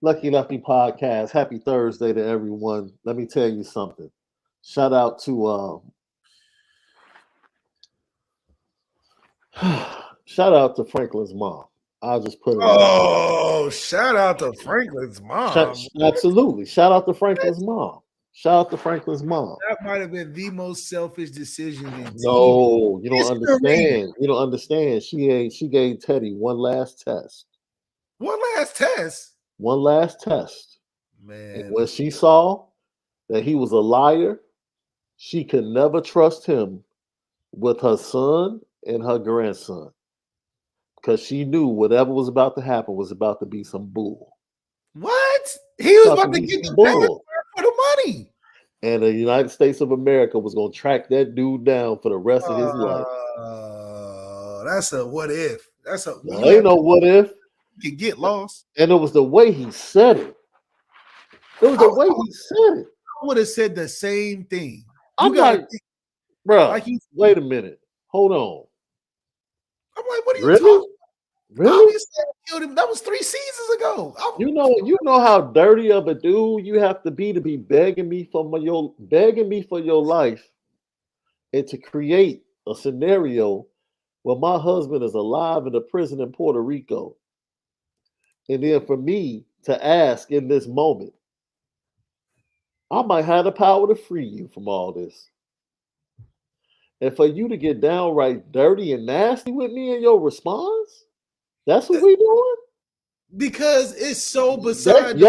Lucky Lefty podcast. Happy Thursday to everyone. Let me tell you something. Shout out to shout out to Franklin's mom. I'll just put it like that. Oh, shout out to Franklin's mom. Absolutely. Shout out to Franklin's mom. Shout out to Franklin's mom. That might have been the most selfish decision in No, you don't history. understand. You don't understand. She gave Teddy one last test. One last test. One last test. Man. And when she saw that he was a liar, she could never trust him with her son and her grandson. Because she knew whatever was about to happen was about to be some bull. What? He was about to get the bull for the money. And the United States of America was going to track that dude down for the rest of his life. That's a what if. That's a ain't no what if. You can get lost. And it was the way he said it. It was the way he said it. I would have said the same thing. I'm like, bro, wait a minute. Hold on. I'm like, what are you talking about? Really? Killed him. That was 3 seasons ago. You know how dirty of a dude you have to be begging me for your life, and to create a scenario where my husband is alive in a prison in Puerto Rico, and then for me to ask in this moment, I might have the power to free you from all this. And for you to get downright dirty and nasty with me in your response, that's what we doing? Because it's so beside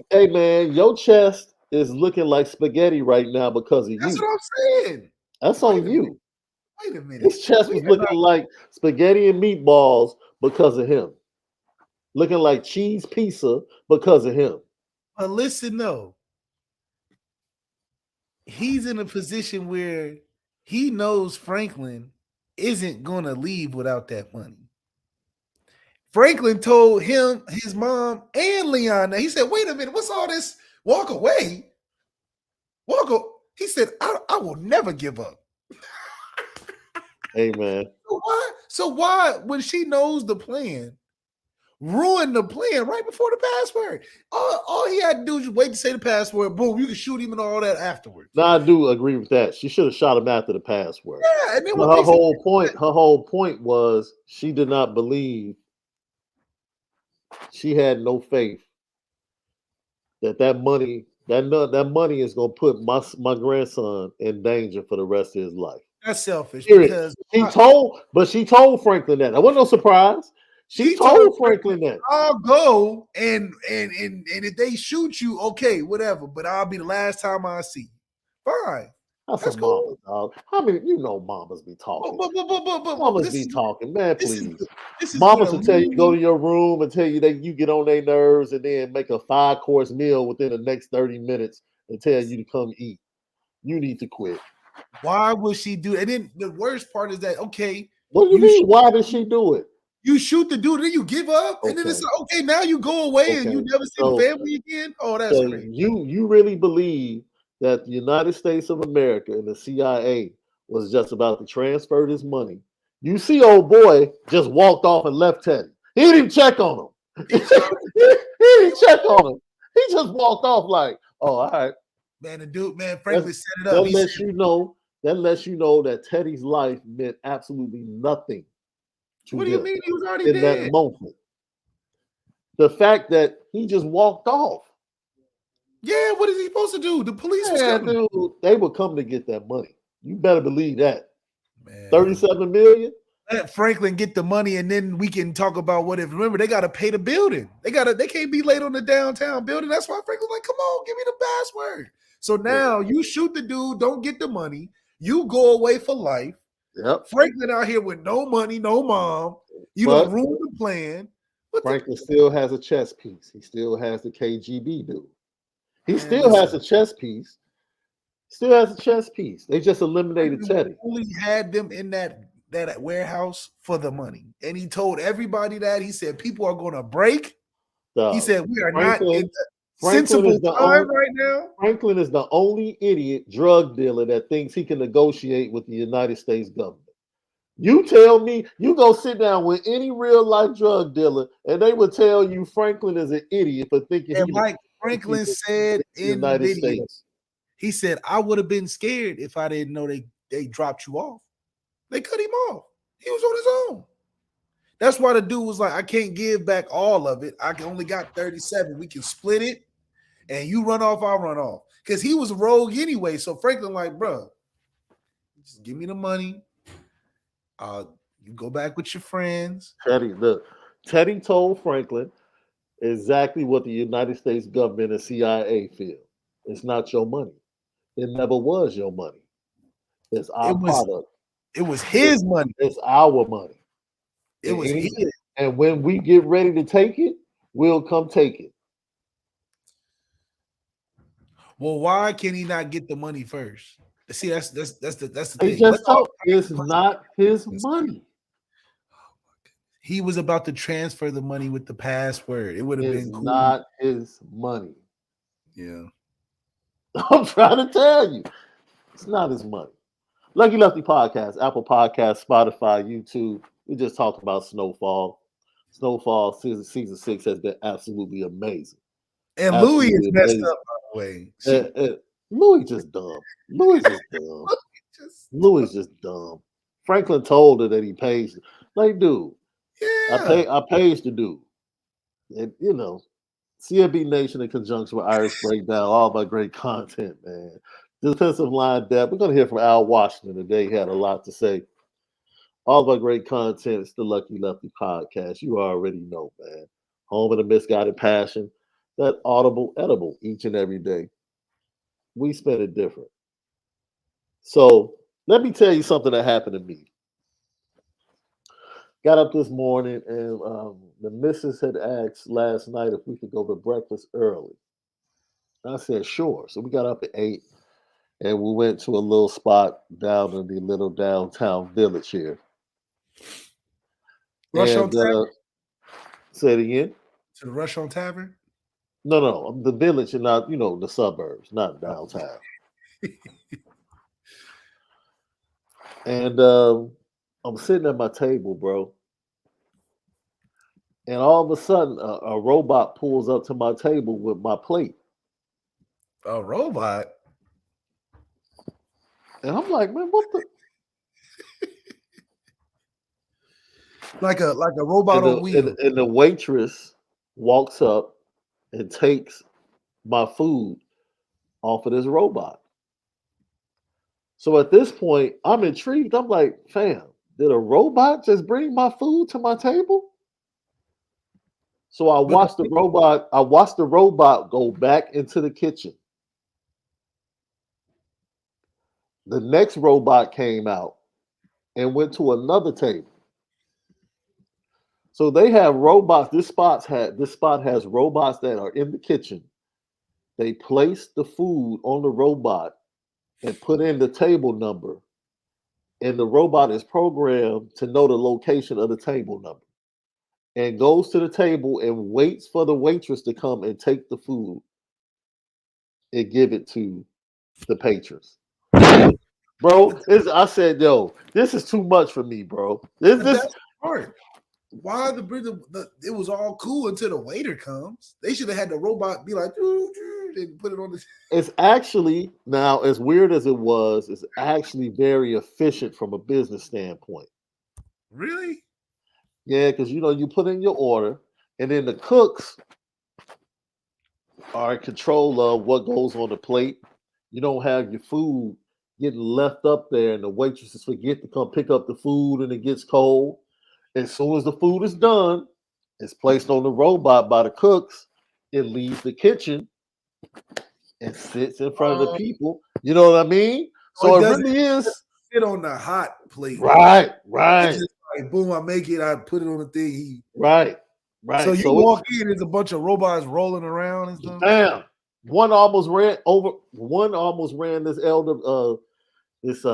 hey man, your chest is looking like spaghetti right now because of you. That's what I'm saying. That's on you. Wait a minute. His chest was looking like spaghetti and meatballs because of him. Looking like cheese pizza because of him. But listen, though. He's in a position where he knows Franklin isn't going to leave without that money. Franklin told him, his mom, and Leon that he said, wait a minute, what's all this? Walk away. He said, I will never give up. Hey, man. So why, when she knows the plan, ruin the plan right before the password? All he had to do was wait to say the password. Boom, you can shoot him and all that afterwards. No, I do agree with that. She should have shot him after the password. Yeah, and then her whole point was she did not believe. She had no faith that money is going to put my grandson in danger for the rest of his life. That's selfish. Because she told Franklin that. That wasn't no surprise. She told Franklin that. I'll go and if they shoot you, okay, whatever. But I'll be the last time I see you. Fine. That's cool. Mama, dog. I mean, mamas be talking. Mamas be talking, man. Please, mamas will tell you go to your room and tell you that you get on their nerves, and then make a 5-course meal within the next 30 minutes and tell you to come eat. You need to quit. Why would she do it? And then the worst part is that, okay. What do you mean? Why did she do it? You shoot the dude, and then you give up, and then it's like, okay, now you go away and you never see the family again. Oh, that's crazy. You really believe that the United States of America and the CIA was just about to transfer this money? You see, old boy just walked off and left Teddy. He didn't even check on him. He didn't check on him. He just walked off like, oh, all right. Man, the dude, Franklin set it up. That lets you know that Teddy's life meant absolutely nothing. What do you mean he was already dead? That moment. The fact that he just walked off. Yeah, what is he supposed to do? The police was coming. Dude, they would come to get that money. You better believe that. Man. $37 million. Let Franklin get the money, and then we can talk about what if. Remember, they got to pay the building. They can't be late on the downtown building. That's why Franklin's like, come on, give me the password. So now you shoot the dude, don't get the money. You go away for life. Yep. Franklin out here with no money, no mom. You don't ruin the plan. Franklin still has a chess piece. He still has the KGB dude. He still has a chess piece. They just eliminated Teddy. Only had them in that warehouse for the money. And he told everybody that. He said, people are going to break. He said, we are not in the sensible time right now. Franklin is the only idiot drug dealer that thinks he can negotiate with the United States government. You tell me, you go sit down with any real life drug dealer, and they would tell you Franklin is an idiot for thinking And he Mike the Franklin people said in the in the United video, States. he said, I would have been scared if I didn't know they dropped you off. They cut him off. He was on his own. That's why the dude was like, I can't give back all of it. I only got 37. We can split it, and you run off, I'll run off. Because he was a rogue anyway. So Franklin, like, bro, just give me the money. You go back with your friends. Teddy told Franklin exactly what the United States government and CIA feel. It's not your money. It never was your money. It's our product. It was his money. It's our money. It was his. And when we get ready to take it, we'll come take it. Well, why can he not get the money first? See, that's the thing. It's not his money. He was about to transfer the money with the password. It would have been cool. Not his money. Yeah. I'm trying to tell you. It's not his money. Lucky Lefty Podcast, Apple Podcast, Spotify, YouTube. We just talked about Snowfall. Snowfall season 6 has been absolutely amazing. And Louis is messed up, by the way. Louis just dumb. Louis just dumb. Franklin told her that he pays. Like, dude, I pays the dude. And, CFB Nation in conjunction with Irish Breakdown, all my great content, man. Defensive line depth. We're going to hear from Al Washington today. He had a lot to say. All of our great content. It's the Lucky Lefty Podcast. You already know, man. Home of the misguided passion. That audible edible each and every day. We spend it different. So let me tell you something that happened to me. Got up this morning and the missus had asked last night if we could go to breakfast early. I said, sure. So we got up at 8 and we went to a little spot down in the little downtown village here. Rush on Tavern? Say it again. To the Rush on Tavern? No, the village and not, the suburbs, not downtown. And I'm sitting at my table, bro. And all of a sudden, a robot pulls up to my table with my plate. A robot? And I'm like, man, what the? like a robot on wheels. And the waitress walks up and takes my food off of this robot. So at this point, I'm intrigued. I'm like, fam, did a robot just bring my food to my table? So I watched the robot go back into the kitchen. The next robot came out and went to another table. So they have robots. This spot has robots that are in the kitchen. They place the food on the robot and put in the table number. And the robot is programmed to know the location of the table number. And goes to the table and waits for the waitress to come and take the food and give it to the patrons. Bro, I said, yo, this is too much for me, bro. That's hard. Why it was all cool until the waiter comes. They should have had the robot be like, and put it on the. It's actually, now, as weird as it was, it's actually very efficient from a business standpoint. Really? Yeah, because you put in your order, and then the cooks are in control of what goes on the plate. You don't have your food getting left up there, and the waitresses forget to come pick up the food, and it gets cold. As soon as the food is done, it's placed on the robot by the cooks. It leaves the kitchen and sits in front of the people. You know what I mean? So it really is sit on the hot plate. Right. Like, boom, I make it. I put it on the thing. Right. So you walk in, there's a bunch of robots rolling around and stuff. Damn. One almost ran this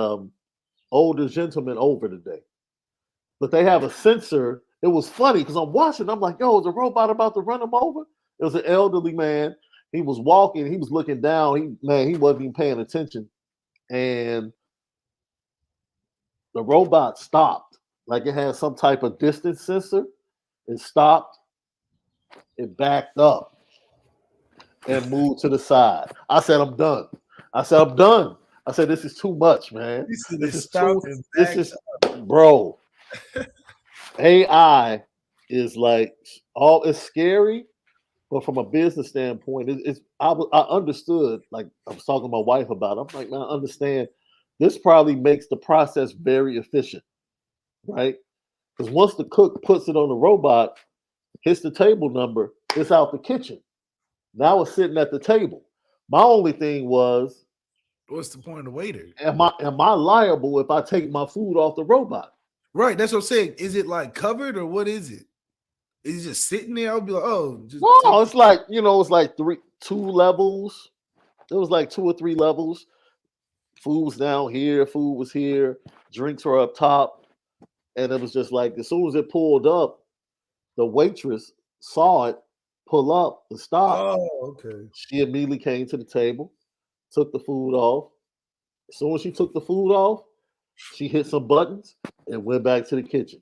older gentleman over today. But they have a sensor. It was funny because I'm watching. I'm like, yo, is a robot about to run him over? It was an elderly man. He was walking. He was looking down. He wasn't even paying attention. And the robot stopped. like it had some type of distance sensor. It stopped, it backed up, and moved to the side. I said, I'm done. I said, I'm done. I said, this is too much, man. You said This it is stopped too, and this backed is, bro, AI is like, all it's scary, but from a business standpoint, I understood, like I was talking to my wife about it. I'm like, man, I understand this probably makes the process very efficient, right? Because once the cook puts it on the robot, hits the table number, it's out the kitchen. Now it's sitting at the table. My only thing was, What's the point of the waiter? am I liable if I take my food off the robot? Right, that's what I'm saying. Is it like covered or what is it? Is it just sitting there? I'll be like, oh, just take No, it's like, it's like two levels. It was like 2 or 3 levels. Food was down here, food was here, drinks were up top. And it was just like, as soon as it pulled up, the waitress saw it pull up and stop. Oh, okay. She immediately came to the table, took the food off. As soon as she took the food off, she hit some buttons and went back to the kitchen.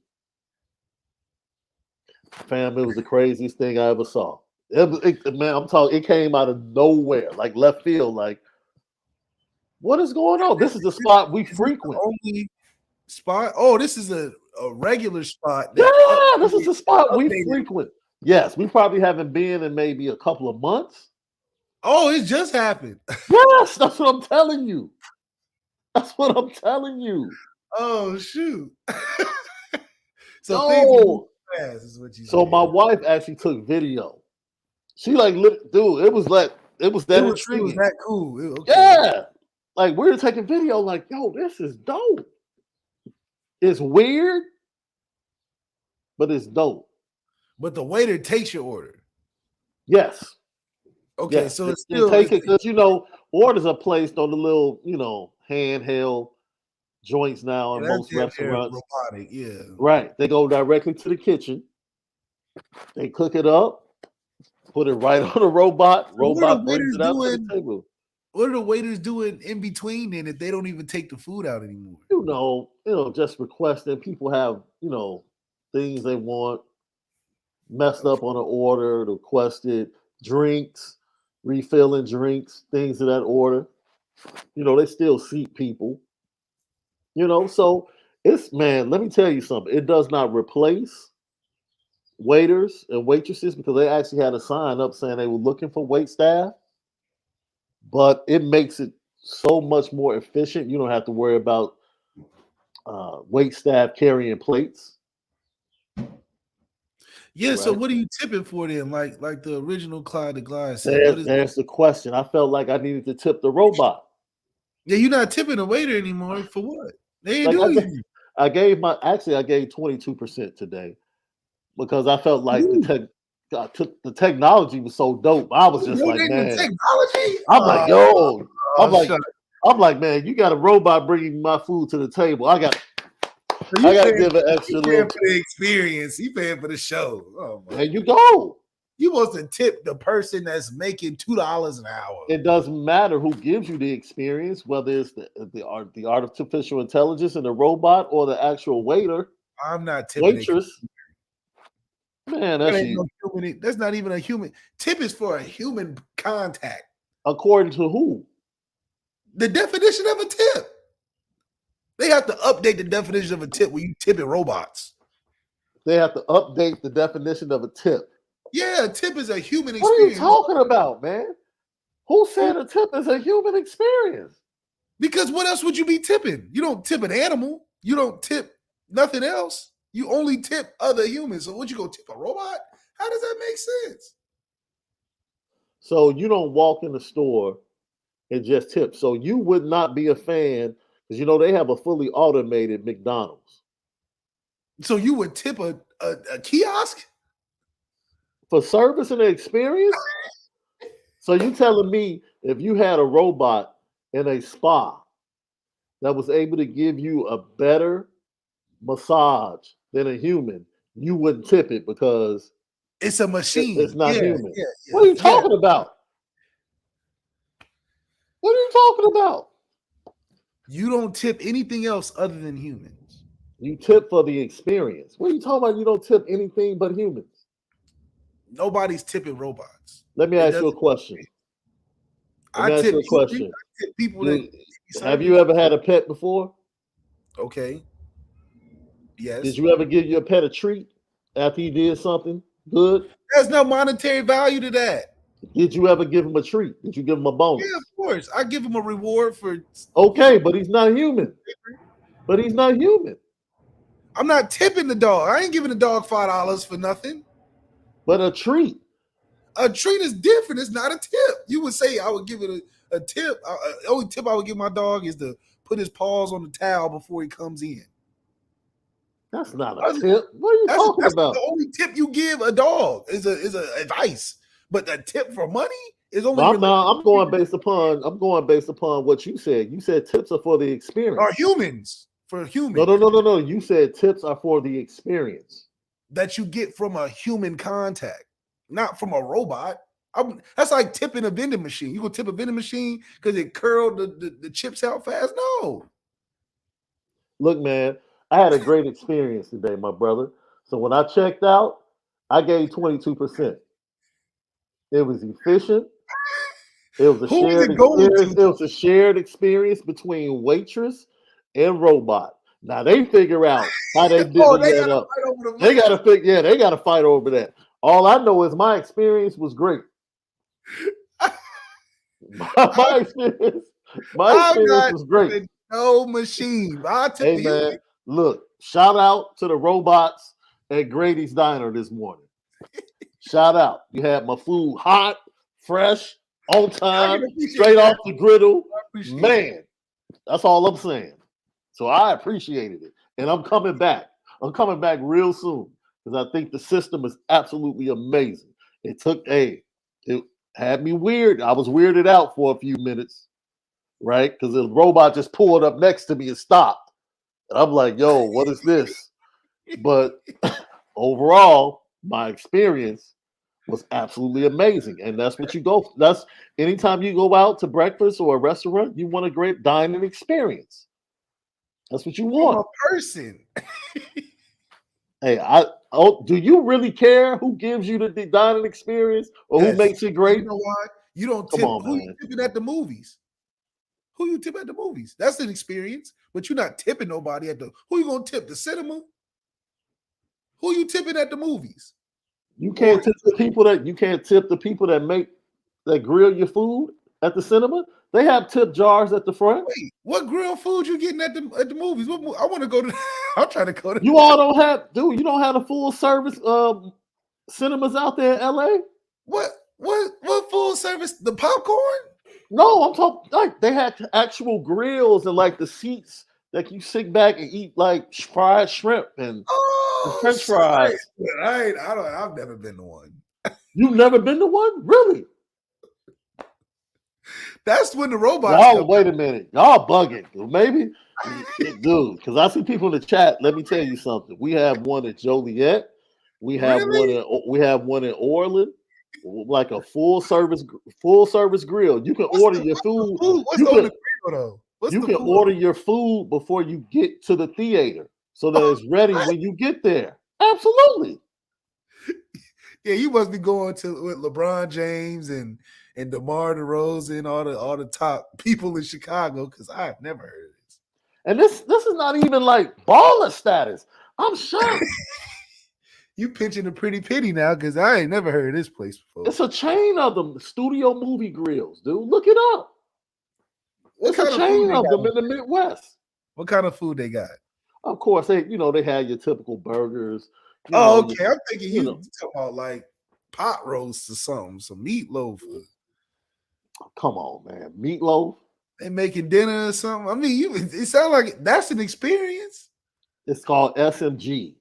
Fam, it was the craziest thing I ever saw. Man, I'm talking. It came out of nowhere, like left field. Like, what is going on? This is the spot we frequent. Only spot. Oh, this is a regular spot. Yeah, this is the spot we updated. frequent. Yes, we probably haven't been in maybe a couple of months. Oh, it just happened. Yes, that's what I'm telling you. That's what I'm telling you. Oh shoot. So things No. fast is what you So said. my wife actually took video. She like, dude, it was that It was intriguing. that cool. Okay. Yeah. Like we were taking video, like, yo, this is dope. It's weird, but it's dope. But the waiter takes your order. Yes. Okay, Yes. so They it's still take it because orders are placed on the little, handheld joints now in most restaurants. robotic, yeah. Right. They go directly to the kitchen. They cook it up, put it right on a robot. Robot brings it out to the table. What are the waiters doing in between then if they don't even take the food out anymore? Just requesting. People have, things they want messed up on an order, requested drinks, refilling drinks, things of that order. They still seat people. So man, let me tell you something. It does not replace waiters and waitresses because they actually had a sign up saying they were looking for wait staff, but it makes it so much more efficient. You don't have to worry about wait staff carrying plates. Yeah, so Right. what are you tipping for then? Like the original Clyde the Glide said. There's the question. I felt like I needed to tip the robot. Yeah, you're not tipping the waiter anymore for what? They ain't Like doing anything. I gave 22% today because I felt like the technology was so dope. I was just like, man, technology. I'm like, yo, I'm like, man, you got a robot bringing my food to the table. I got to give an extra little for the experience. You paying for the show. Oh, there you go. You supposed to tip the person that's making $2 an hour. It doesn't matter who gives you the experience, whether it's the artificial intelligence and the robot or the actual waiter. I'm not tipping waitress. Man, that's not even a human. Tip is for a human contact. According to who? The definition of a tip. They have to update the definition of a tip when you tipping robots. They have to update the definition of a tip. Yeah, a tip is a human experience. What are you talking about, man? Who said a tip is a human experience? Because what else would you be tipping? You don't tip an animal. You don't tip nothing else. You only tip other humans. So would you go tip a robot? How does that make sense? So you don't walk in the store and just tip. So you would not be a fan because they have a fully automated McDonald's. So you would tip a kiosk? For service and experience? So you telling me if you had a robot in a spa that was able to give you a better massage than a human, you wouldn't tip it because it's a machine. It's not human. Yeah. What are you talking about? What are you talking about? You don't tip anything else other than humans. You tip for the experience. What are you talking about? You don't tip anything but humans. Nobody's tipping robots. Let me It ask you a doesn't. question. Let I me ask tip you a humans. question. I tip people that give me Have you service. ever had a pet before? Okay. Did Yes. you ever give your pet a treat after he did something good? There's no monetary value to that. Did you ever give him a treat? Did you give him a Yeah, of bonus? course. I give them a reward for, Okay, but he's not human. But he's not human. I'm not tipping the dog. I ain't giving the dog $5 for nothing. But a treat. A treat is different. It's not a tip. You would say I would give it a tip. The only tip I would give my dog is to put his paws on the towel before he comes in. That's not a tip. What are you That's talking about? the only tip you give a dog is a advice. But the tip for money is only No, related I'm going based upon what you said. You said tips are for the experience. are humans for humans No. You said tips are for the experience. that you get from a human contact, not from a robot. That's like tipping a vending machine. You gonna tip a vending machine because it curled the chips out fast? No. Look, man, I had a great experience today, my brother. So when I checked out, I gave 22%. It was efficient. It was a Who is shared it going experience. to? It was a shared experience between waitress and robot. Now they figure out how they Oh, divvy they that got to up. fight over the They money. got to figure. Yeah, they got to fight over that. All I know is my experience was great. My experience, my I'm experience not was great. tipping no machine. I tip Hey the human. man, look, shout out to the robots at Grady's Diner this morning. Shout out. You had my food hot, fresh, on I can time, appreciate straight that. off the griddle. I appreciate that. Man, that's all I'm saying. So I appreciated it. And I'm coming back. I'm coming back real soon because I think the system is absolutely amazing. It had me weird. I was weirded out for a few minutes, right? Because the robot just pulled up next to me and stopped. And I'm like, yo, what is this? But overall, my experience was absolutely amazing. And that's what you go. That's anytime you go out to breakfast or a restaurant, you want a great dining experience. That's what you From want. a person. Hey, do you really care who gives you the dining experience or who Yes. makes it You great? know why? You don't Come tip. on, Who you man. tipping at the movies? Who you tip at the movies? That's an experience. But you're not tipping nobody at the. Who you gonna tip? The cinema? Who you tipping at the movies? You Or can't tip the people that make that grill your food at the cinema. They have tip jars at the front. wait, what grilled food you getting at the movies? I want to go to. I'm trying to go to. You all don't have, dude. You don't have the full service cinemas out there in LA. What full service? The popcorn? No, I'm talking like they had actual grills and like the seats that you sit back and eat like fried shrimp and Oh, French sorry. fries. I've never been to one. You've never been to one, really? That's when the robots Y'all, come. wait a minute. Y'all bugging. Maybe, dude, because I see people in the chat. Let me tell you something. We have one at Joliet. Really? We have one in Orland, like a full service grill. You can order your What's the food. food? What's You on can the grill though? What's you the can food? order your food before you get to the theater, so that it's ready when you get there. Absolutely. Yeah, you must be going to with LeBron James and DeMar DeRozan, all the top people in Chicago, because I've never heard of this. And this is not even like baller status. I'm shocked. You pitching a pretty penny now, because I ain't never heard of this place before. It's a chain of them, studio movie grills, dude. Look it up. What It's a kind of food chain they of them got? in the Midwest. What kind of food they got? Of course, they had your typical burgers. Oh, okay. I'm thinking you you know. talking about like pot roast or something, some meatloaf. Come on, man, meatloaf. They making dinner or something. I mean, it sounds like that's an experience. It's called SMG.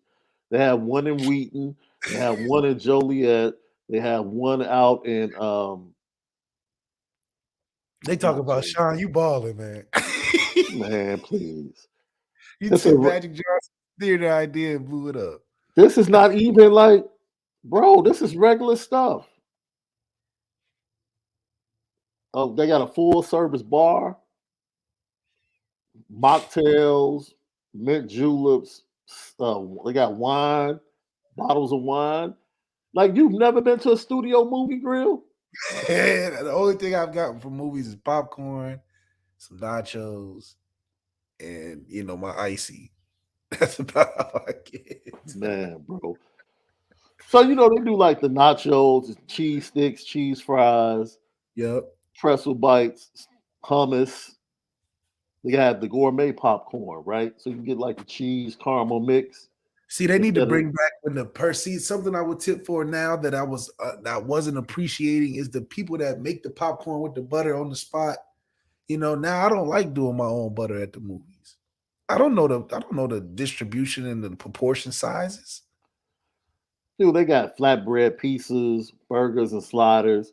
They have one in Wheaton. They have one in Joliet. They have one out in They talk about Shaun, you balling, man. Man, please. You This took is Magic Johnson theater idea and blew it up. this is not even like, bro. This is regular stuff. Oh, they got a full service bar, mocktails, mint juleps, They got wine, bottles of wine. Like you've never been to a studio movie grill? The only thing I've gotten from movies is popcorn, some nachos, and my icy. That's about all I get. Man, bro. So they do like the nachos, cheese sticks, cheese fries, Yep. pretzel bites, hummus. They got the gourmet popcorn, right? So you can get like the cheese caramel mix. See, they need to instead of- bring back when the Percy. Something I would tip for now that I wasn't appreciating is the people that make the popcorn with the butter on the spot. Now I don't like doing my own butter at the movies. I don't know the distribution and the proportion sizes. Dude, they got flatbread pieces, burgers, and sliders.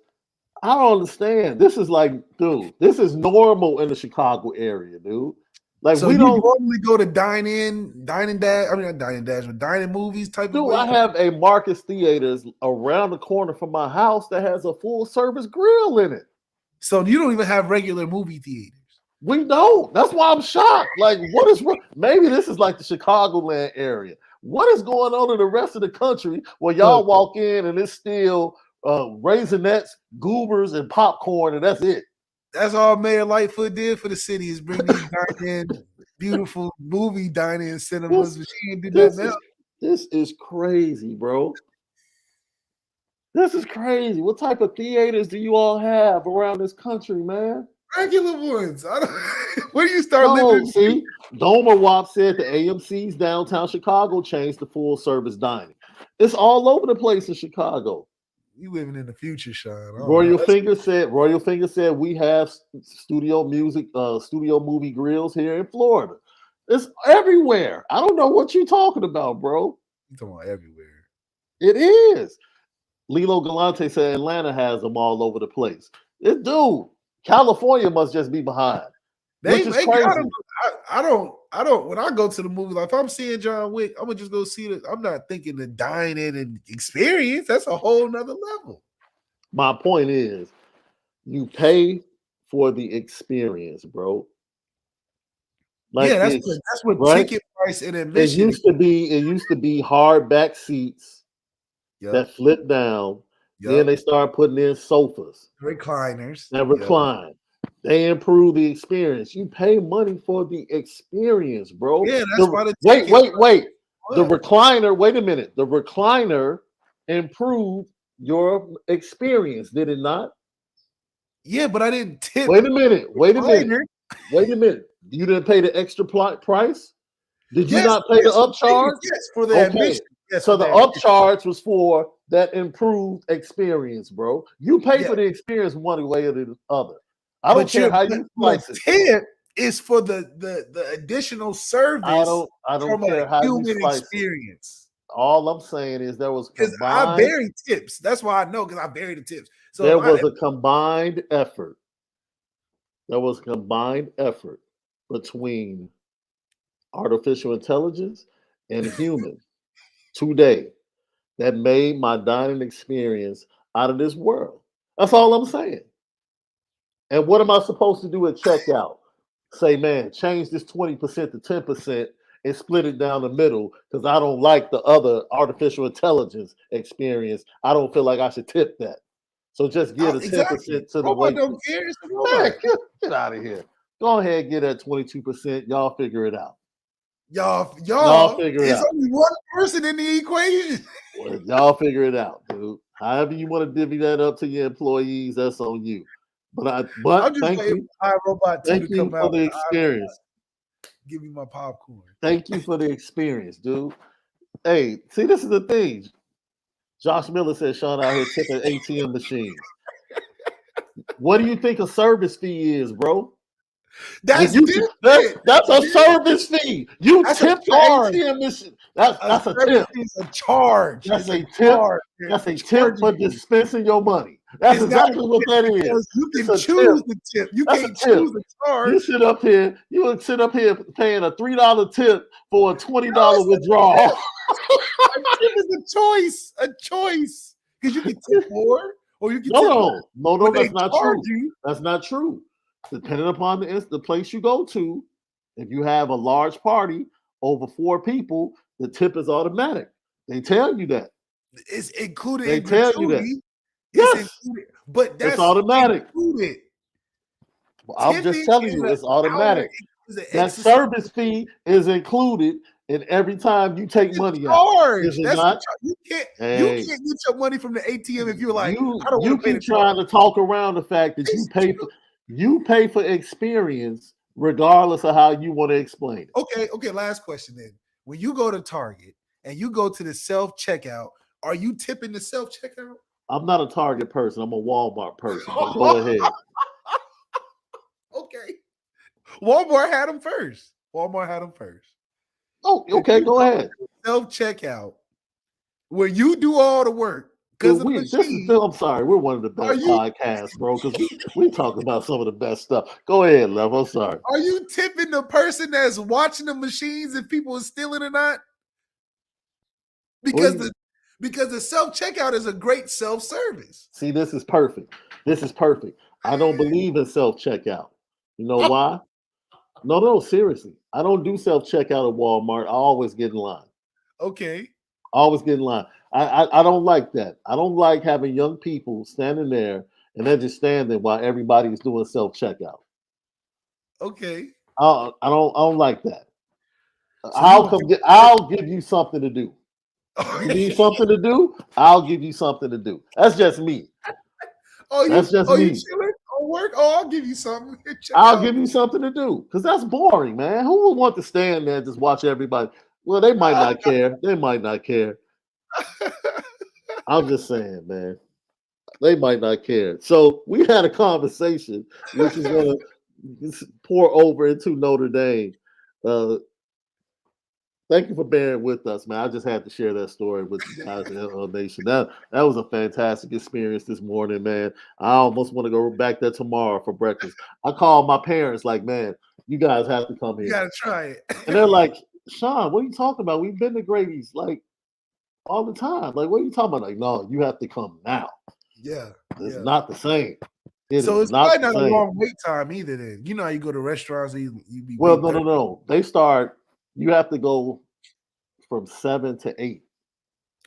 I don't understand. This is like, dude, this is normal in the Chicago area, dude. Like So we you don't normally go to dining dash. I mean, not dining dash, but dining movies type of Dude, way. I have a Marcus Theaters around the corner from my house that has a full service grill in it. So you don't even have regular movie theaters. We don't. That's why I'm shocked. Like, what is wrong? Maybe this is like the Chicagoland area. What is going on in the rest of the country where y'all walk in and it's still Raisinets, goobers, and popcorn, and that's it? That's all Mayor Lightfoot did for the city is bring these dine-in, beautiful movie dining cinemas. She ain't do nothing else. This is crazy, bro. This is crazy. What type of theaters do you all have around this country, man? Regular ones. Where do you start living? See, Doma Wop said the AMC's downtown Chicago changed to full service dining. It's all over the place in Chicago. You living in the future, Shaun. Royal Finger said we have studio movie grills here in Florida. It's everywhere. I don't know what you're talking about, bro. You talking about everywhere. It is. Lilo Galante said Atlanta has them all over the place. Dude, California must just be behind. They got them. I don't. When I go to the movie, like if I'm seeing John Wick, I'm gonna just go see it. I'm not thinking the dine-in and experience. That's a whole nother level. My point is, you pay for the experience, bro. Like that's what right? Ticket price and admission. It used to be hard back seats that flip down. Then they start putting in sofas, recliners that recline. They improve the experience. You pay money for the experience, bro. Yeah, that's why the wait. The recliner. Wait a minute. The recliner improved your experience, did it not? Yeah, but I didn't tip. Wait a minute. You didn't pay the extra price? Did you not pay the upcharge? Yes, for the admission. Yes, so the upcharge was for that improved experience, bro. You pay for the experience one way or the other. I don't care how you slice it. Tip is for the additional service. I don't care how you slice experience. All I'm saying is there was because I vary tips. That's why I know because I vary the tips. So there was a combined effort. There was combined effort between artificial intelligence and human today that made my dining experience out of this world. That's all I'm saying. And what am I supposed to do at checkout? Say, man, change this 20% to 10% and split it down the middle because I don't like the other artificial intelligence experience. I don't feel like I should tip that. So just give the 10% to the wait. Don't care. Man, get out of here. Go ahead and get that 22%. Y'all figure it out. Y'all figure it out. There's only one person in the equation. Well, y'all figure it out, dude. However you want to divvy that up to your employees, that's on you. But I'm just waiting for iRobot 2 to come out. Thank you for the experience. Give me my popcorn. Thank you for the experience, dude. Hey, see, this is the thing. Josh Miller said Shaun out here tipping ATM machines. What do you think a service fee is, bro? That's a service fee. You tip the ATM machine. That's a tip. It's a charge. That's a tip. That's a tip for dispensing your money. That's exactly what that is. You can choose the tip. You can't choose the charge. You sit up here paying a $3 tip for a $20 withdrawal. A tip is a choice. Because you can tip more or you can tip more. No, that's not true. That's not true. Depending upon the place you go to, if you have a large party over 4 people, the tip is automatic. They tell you that. It's included They in tell you that. gratuity. Yes, Included, but that's it's automatic. included. I'm just telling you, it's automatic. That service fee is included in every time you take money out. Is it not? You can't get your money from the ATM if you're like, I don't want to pay the trying to talk around the fact that you pay for experience regardless of how you want to explain it. Okay. Last question then. When you go to Target and you go to the self-checkout, are you tipping the self-checkout? I'm not a Target person. I'm a Walmart person. But go ahead. Okay. Walmart had them first. Oh, okay. Go ahead. Self-checkout. Where you do all the work. Because I'm sorry. We're one of the best podcasts, bro, because we talk about some of the best stuff. Go ahead, Lev. I'm sorry. Are you tipping the person that's watching the machines if people are stealing or not? Because the self-checkout is a great self-service. See, this is perfect. I don't believe in self-checkout. You know why? No, seriously. I don't do self-checkout at Walmart. I always get in line. Okay. Always get in line. I don't like that. I don't like having young people standing there and they're just standing while everybody is doing self-checkout. Okay. I don't like that. So I'll give you something to do. You need something to do? I'll give you something to do. That's just me. That's just me. You chilling on work? Oh, I'll give you something. I'll give you something to do because that's boring, man. Who would want to stand there and just watch everybody? Well, they might not care. I'm just saying, man. They might not care. So we had a conversation, which is going to pour over into Notre Dame. Thank you for bearing with us, man. I just had to share that story with you guys in the Nation. That was a fantastic experience this morning, man. I almost want to go back there tomorrow for breakfast. I called my parents like, man, you guys have to come here. You got to try it. And they're like, Shaun, what are you talking about? We've been to Grady's like all the time. Like, what are you talking about? Like, no, you have to come now. Yeah. It's not the same. It's probably not a long wait time either then. You know how you go to restaurants and you be no. They start, you have to go from 7 to 8.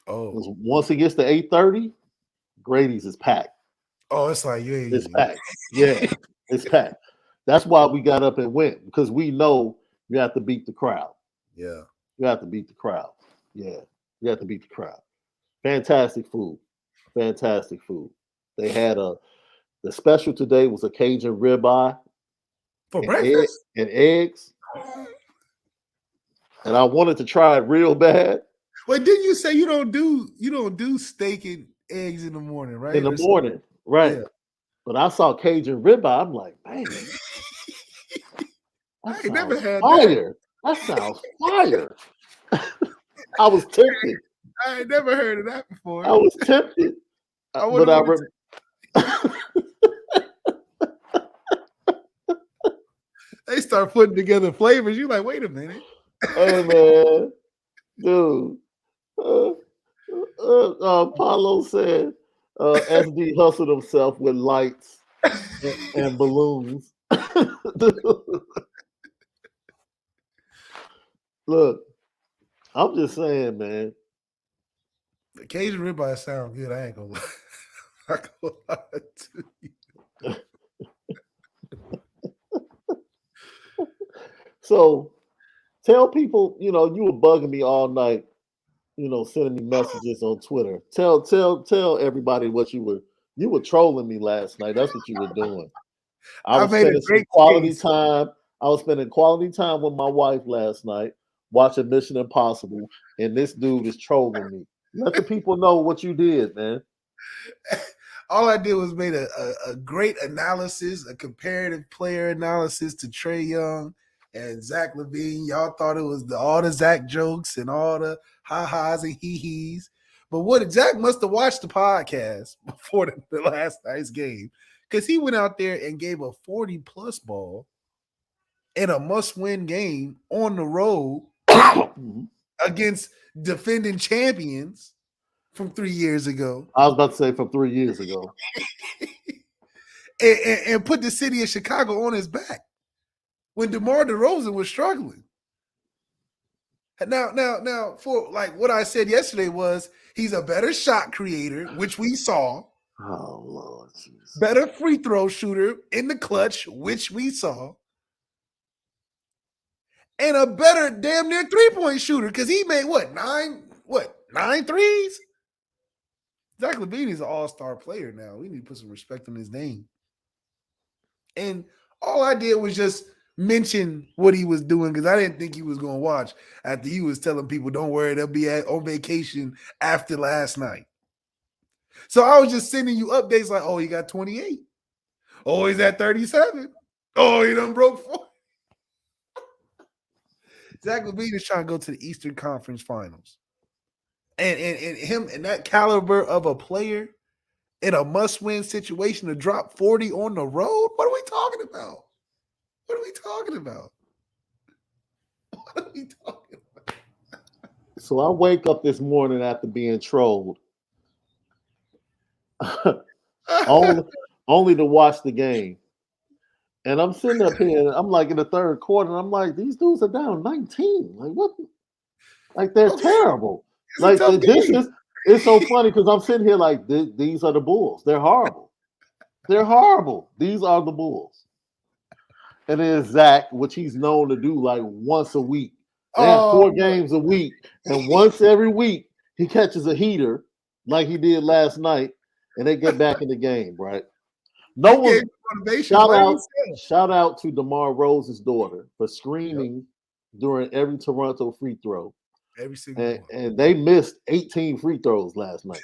Oh. Once it gets to 8:30, Grady's is packed. Oh, it's like, it's packed. Yeah, it's packed. That's why we got up and went, because we know you have to beat the crowd. Yeah. You have to beat the crowd. Yeah. You have to beat the crowd. Fantastic food. They had the special today was a Cajun ribeye for breakfast and eggs. And I wanted to try it real bad. Wait, didn't you say you don't do steak and eggs in the morning, right? In the morning, right. Yeah. But I saw Cajun ribeye. I'm like, man. I ain't never had fire. That sounds fire. I was tempted. I ain't never heard of that before. I was tempted. They start putting together flavors. You're like, wait a minute. Hey, man. Dude. Paulo said SD hustled himself with lights and balloons. Look, I'm just saying, man. The Cajun ribeye sound good. I ain't gonna lie. I ain't gonna lie to you. So tell people, you were bugging me all night, sending me messages on Twitter. Tell everybody what you were trolling me last night. That's what you were doing. I was spending quality time. I was spending quality time with my wife last night, watching Mission Impossible, and this dude is trolling me. Let the people know what you did, man. All I did was made a great analysis, a comparative player analysis to Trae Young and Zach LaVine. Y'all thought it was all the Zach jokes and all the ha-has and hee-hees. But Zach must have watched the podcast before the last night's game, because he went out there and gave a 40-plus ball in a must-win game on the road against defending champions from 3 years ago. I was about to say from 3 years ago. and put the city of Chicago on his back when DeMar DeRozan was struggling. Now, for like what I said yesterday was he's a better shot creator, which we saw. Oh Lord, Jesus. Better free throw shooter in the clutch, which we saw. And a better damn near 3-point shooter because he made nine threes? Zach LaVine is an all-star player now. We need to put some respect on his name. And all I did was just mention what he was doing because I didn't think he was going to watch after he was telling people, don't worry, they'll be on vacation after last night. So I was just sending you updates like, oh, he got 28. Oh, he's at 37. Oh, he done broke 4. Zach LaVine is trying to go to the Eastern Conference Finals. And him and that caliber of a player in a must-win situation to drop 40 on the road? What are we talking about? What are we talking about? What are we talking about? So I wake up this morning after being trolled. only to watch the game. And I'm sitting up here, and I'm like in the third quarter, and I'm like, these dudes are down 19. Like, what? Like, they're terrible. Like, it's so funny because I'm sitting here like, these are the Bulls. They're horrible. They're horrible. These are the Bulls. And then Zach, which he's known to do like once a week. They have 4 games a week. And once every week, he catches a heater like he did last night, and they get back in the game, right? No one. Shout out to DeMar Rose's daughter for screaming during every Toronto free throw. Every single one. And they missed 18 free throws last night,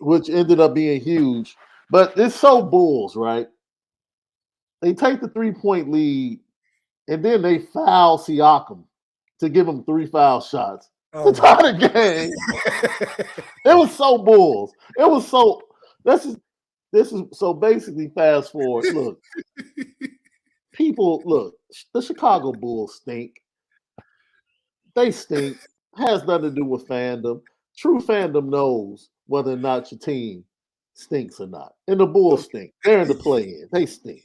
which ended up being huge. But it's so Bulls, right? They take the 3-point lead, and then they foul Siakam to give him 3 foul shots to tie the game. It was so Bulls. It was so. This is so basically fast forward. Look, the Chicago Bulls stink. They stink. Has nothing to do with fandom. True fandom knows whether or not your team stinks or not. And the Bulls stink. They're in the play-in. They stink.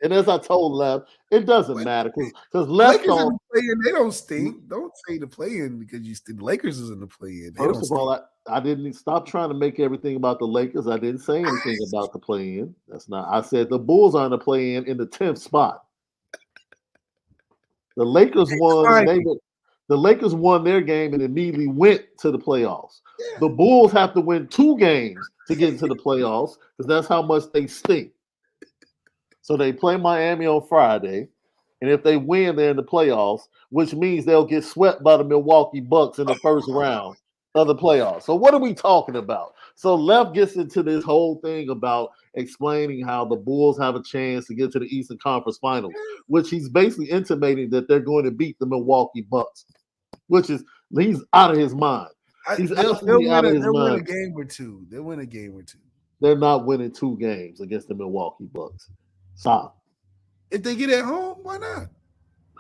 And as I told Lev, it doesn't matter because Lev don't. They don't stink. Don't say the play-in because you stink. The Lakers is in the play-in. First of all, I didn't stop trying to make everything about the Lakers. I didn't say anything about the play-in. That's not. I said the Bulls are in the play-in in the 10th spot. The Lakers won. The Lakers won their game and immediately went to the playoffs. Yeah. The Bulls have to win 2 games to get into the playoffs because that's how much they stink. So they play Miami on Friday, and if they win, they're in the playoffs, which means they'll get swept by the Milwaukee Bucks in the first round of the playoffs. So what are we talking about? So Lev gets into this whole thing about explaining how the Bulls have a chance to get to the Eastern Conference Finals, which he's basically intimating that they're going to beat the Milwaukee Bucks, which is he's out of his mind. He's absolutely out of his mind. They'll win a game or two. They'll win a game or two. They're not winning 2 games against the Milwaukee Bucks. Stop. If they get at home, why not?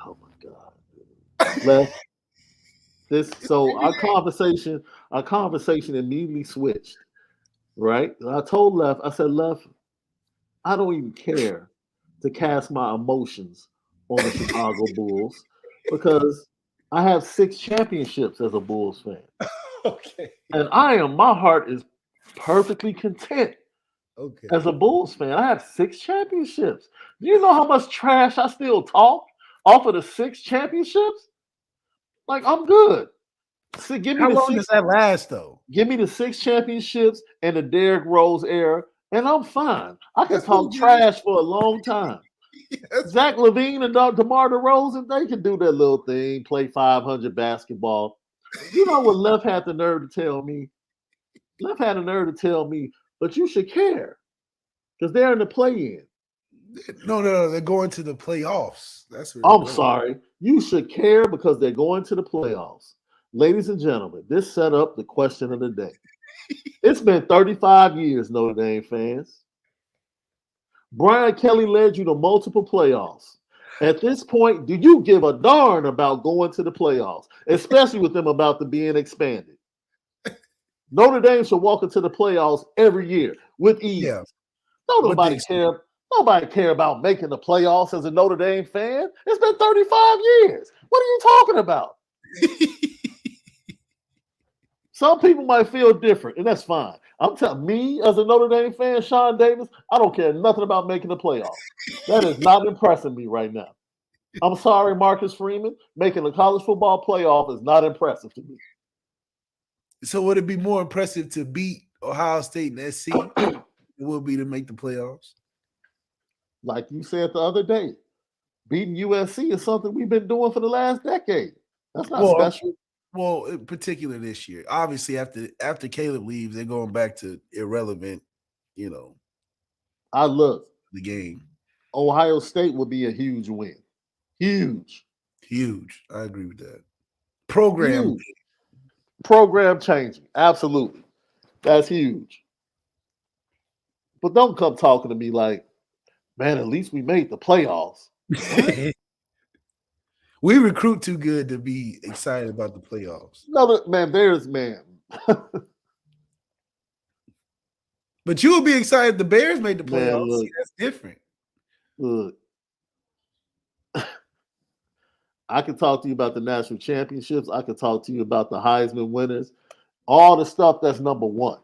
Oh my God. Left. So our conversation immediately switched. Right? I told Left, I said, Left, I don't even care to cast my emotions on the Chicago Bulls because I have 6 championships as a Bulls fan. Okay. And my heart is perfectly content. Okay. As a Bulls fan, I have 6 championships. Do you know how much trash I still talk off of the 6 championships? Like, I'm good. So how long does that last, though? Give me the 6 championships and the Derrick Rose era, and I'm fine. I can talk trash for a long time. Yes. Zach LaVine and DeMar DeRozan, they can do their little thing, play 500 basketball. You know what Left had the nerve to tell me? Left had the nerve to tell me, but you should care because they're in the play-in. No, they're going to the playoffs. That's what I'm sorry. You should care because they're going to the playoffs. Ladies and gentlemen, this set up the question of the day. It's been 35 years, Notre Dame fans. Brian Kelly led you to multiple playoffs. At this point, do you give a darn about going to the playoffs, especially with them about to being expanded? Notre Dame should walk into the playoffs every year with ease. Yeah. Nobody Nobody care about making the playoffs as a Notre Dame fan. It's been 35 years. What are you talking about? Some people might feel different, and that's fine. I'm telling me, as a Notre Dame fan, Shaun Davis, I don't care nothing about making the playoffs. That is not impressing me right now. I'm sorry, Marcus Freeman. Making the college football playoff is not impressive to me. So would it be more impressive to beat Ohio State and SC? It would be to make the playoffs. Like you said the other day, beating USC is something we've been doing for the last decade. That's not special. Well, in particular this year. Obviously, after Caleb leaves, they're going back to irrelevant, I look. the game. Ohio State would be a huge win. Huge. I agree with that. Program changing. Absolutely. That's huge. But don't come talking to me like, man, at least we made the playoffs. We recruit too good to be excited about the playoffs. No, man. But you would be excited the Bears made the playoffs. Man, look, that's different. Look. I could talk to you about the national championships. I could talk to you about the Heisman winners. All the stuff that's number one.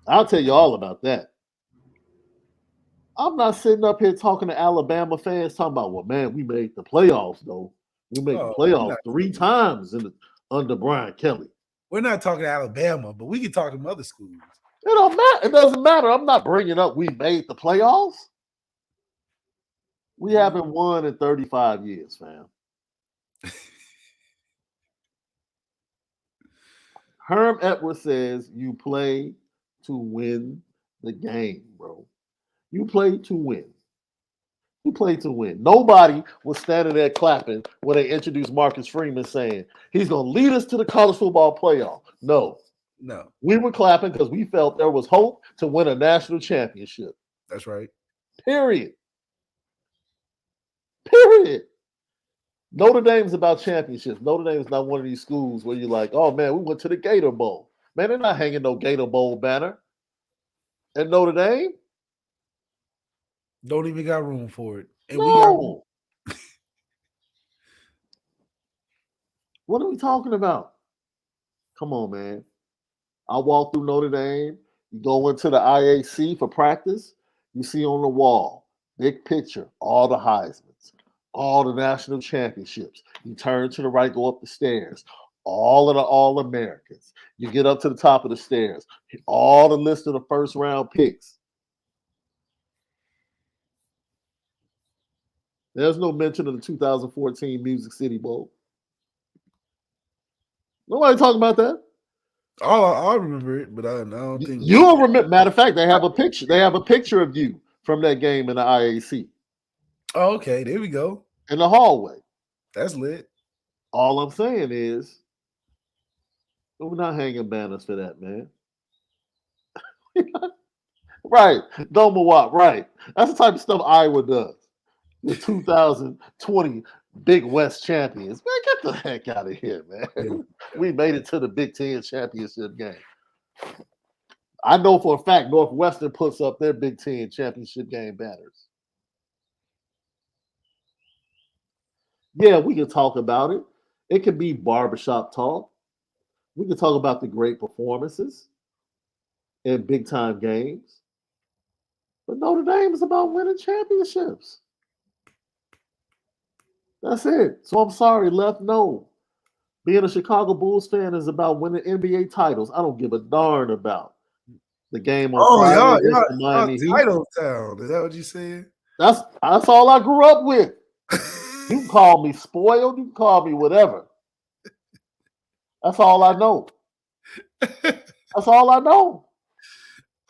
I'll tell you all about that. I'm not sitting up here talking to Alabama fans talking about, well, man, we made the playoffs, though. We made the playoffs 3 times under Brian Kelly. We're not talking to Alabama, but we can talk to other schools. It don't matter. It doesn't matter. I'm not bringing up we made the playoffs. We haven't won in 35 years, fam. Herm Edwards says you play to win the game, bro. You play to win. You play to win. Nobody was standing there clapping when they introduced Marcus Freeman saying he's going to lead us to the college football playoff. No. We were clapping because we felt there was hope to win a national championship. That's right. Period. Notre Dame's about championships. Notre Dame's not one of these schools where you're like, oh, man, we went to the Gator Bowl. Man, they're not hanging no Gator Bowl banner. And Notre Dame? Don't even got room for it. And no. What are we talking about? Come on, man. I walk through Notre Dame. You go into the IAC for practice. You see on the wall, big picture, all the Heismans, all the national championships. You turn to the right, go up the stairs. All of the All-Americans. You get up to the top of the stairs. All the list of the first-round picks. There's no mention of the 2014 Music City Bowl. Nobody talking about that. Oh, I remember it, but I don't think you'll remember. Matter of fact, they have a picture. They have a picture of you from that game in the IAC. Oh, okay. There we go. In the hallway. That's lit. All I'm saying is, we're not hanging banners for that, man. Right. Domawat, right. That's the type of stuff Iowa does. The 2020 Big West champions. Man, get the heck out of here, man. Yeah. We made it to the Big Ten championship game. I know for a fact Northwestern puts up their Big Ten championship game banners. Yeah, we can talk about it. It could be barbershop talk. We can talk about the great performances in big-time games. But Notre Dame is about winning championships. That's it. So I'm sorry, Left. No. Being a Chicago Bulls fan is about winning NBA titles. I don't give a darn about the game on Friday against the Miami Heat. Title town. Is that what you said? That's all I grew up with. You can call me spoiled. You can call me whatever. That's all I know. That's all I know.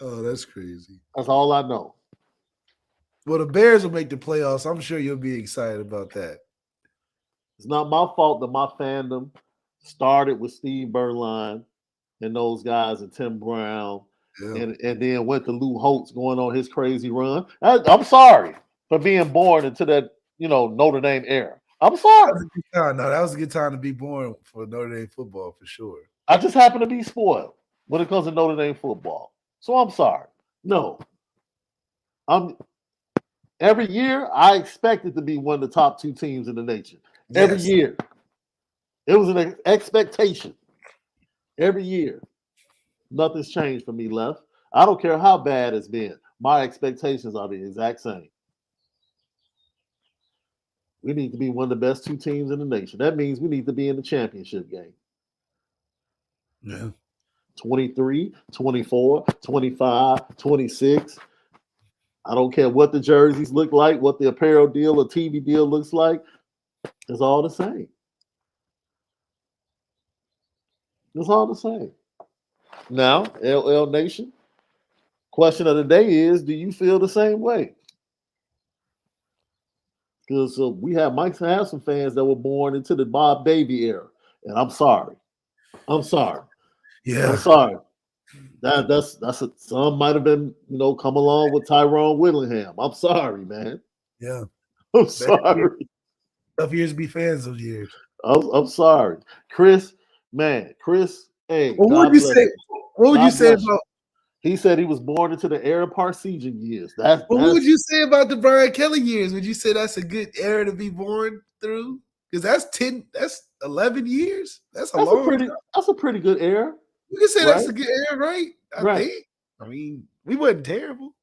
Oh, that's crazy. That's all I know. Well, the Bears will make the playoffs. I'm sure you'll be excited about that. It's not my fault that my fandom started with Steve Berline and those guys and Tim Brown, and then went to Lou Holtz going on his crazy run. I'm sorry for being born into that, Notre Dame era. I'm sorry. No, that was a good time to be born for Notre Dame football for sure. I just happen to be spoiled when it comes to Notre Dame football. So I'm sorry. No. And Every year, I expected to be one of the top 2 teams in the nation. Every Yes. year. It was an expectation. Every year. Nothing's changed for me, Left. I don't care how bad it's been. My expectations are the exact same. We need to be one of the best 2 teams in the nation. That means we need to be in the championship game. Yeah. 23, 24, 25, 26. I don't care what the jerseys look like, what the apparel deal or TV deal looks like. It's all the same. It's all the same. Now, LL Nation, question of the day is, do you feel the same way? Because we might have some fans that were born into the Bob Davie era. And I'm sorry. I'm sorry. Yeah. I'm sorry. Some might have been, come along with Tyrone Whittingham. I'm sorry, man. Yeah. I'm sorry. Tough years to be fans those years. I'm sorry. Chris, hey, Well, God bless you. What would God you say bless you. about? He said he was born into the Aaron Parseghian years. What would you say about the Brian Kelly years? Would you say that's a good era to be born through? Because that's 11 years. That's a pretty good era. You can say right? That's a good era, right? I think. I mean, we wasn't terrible.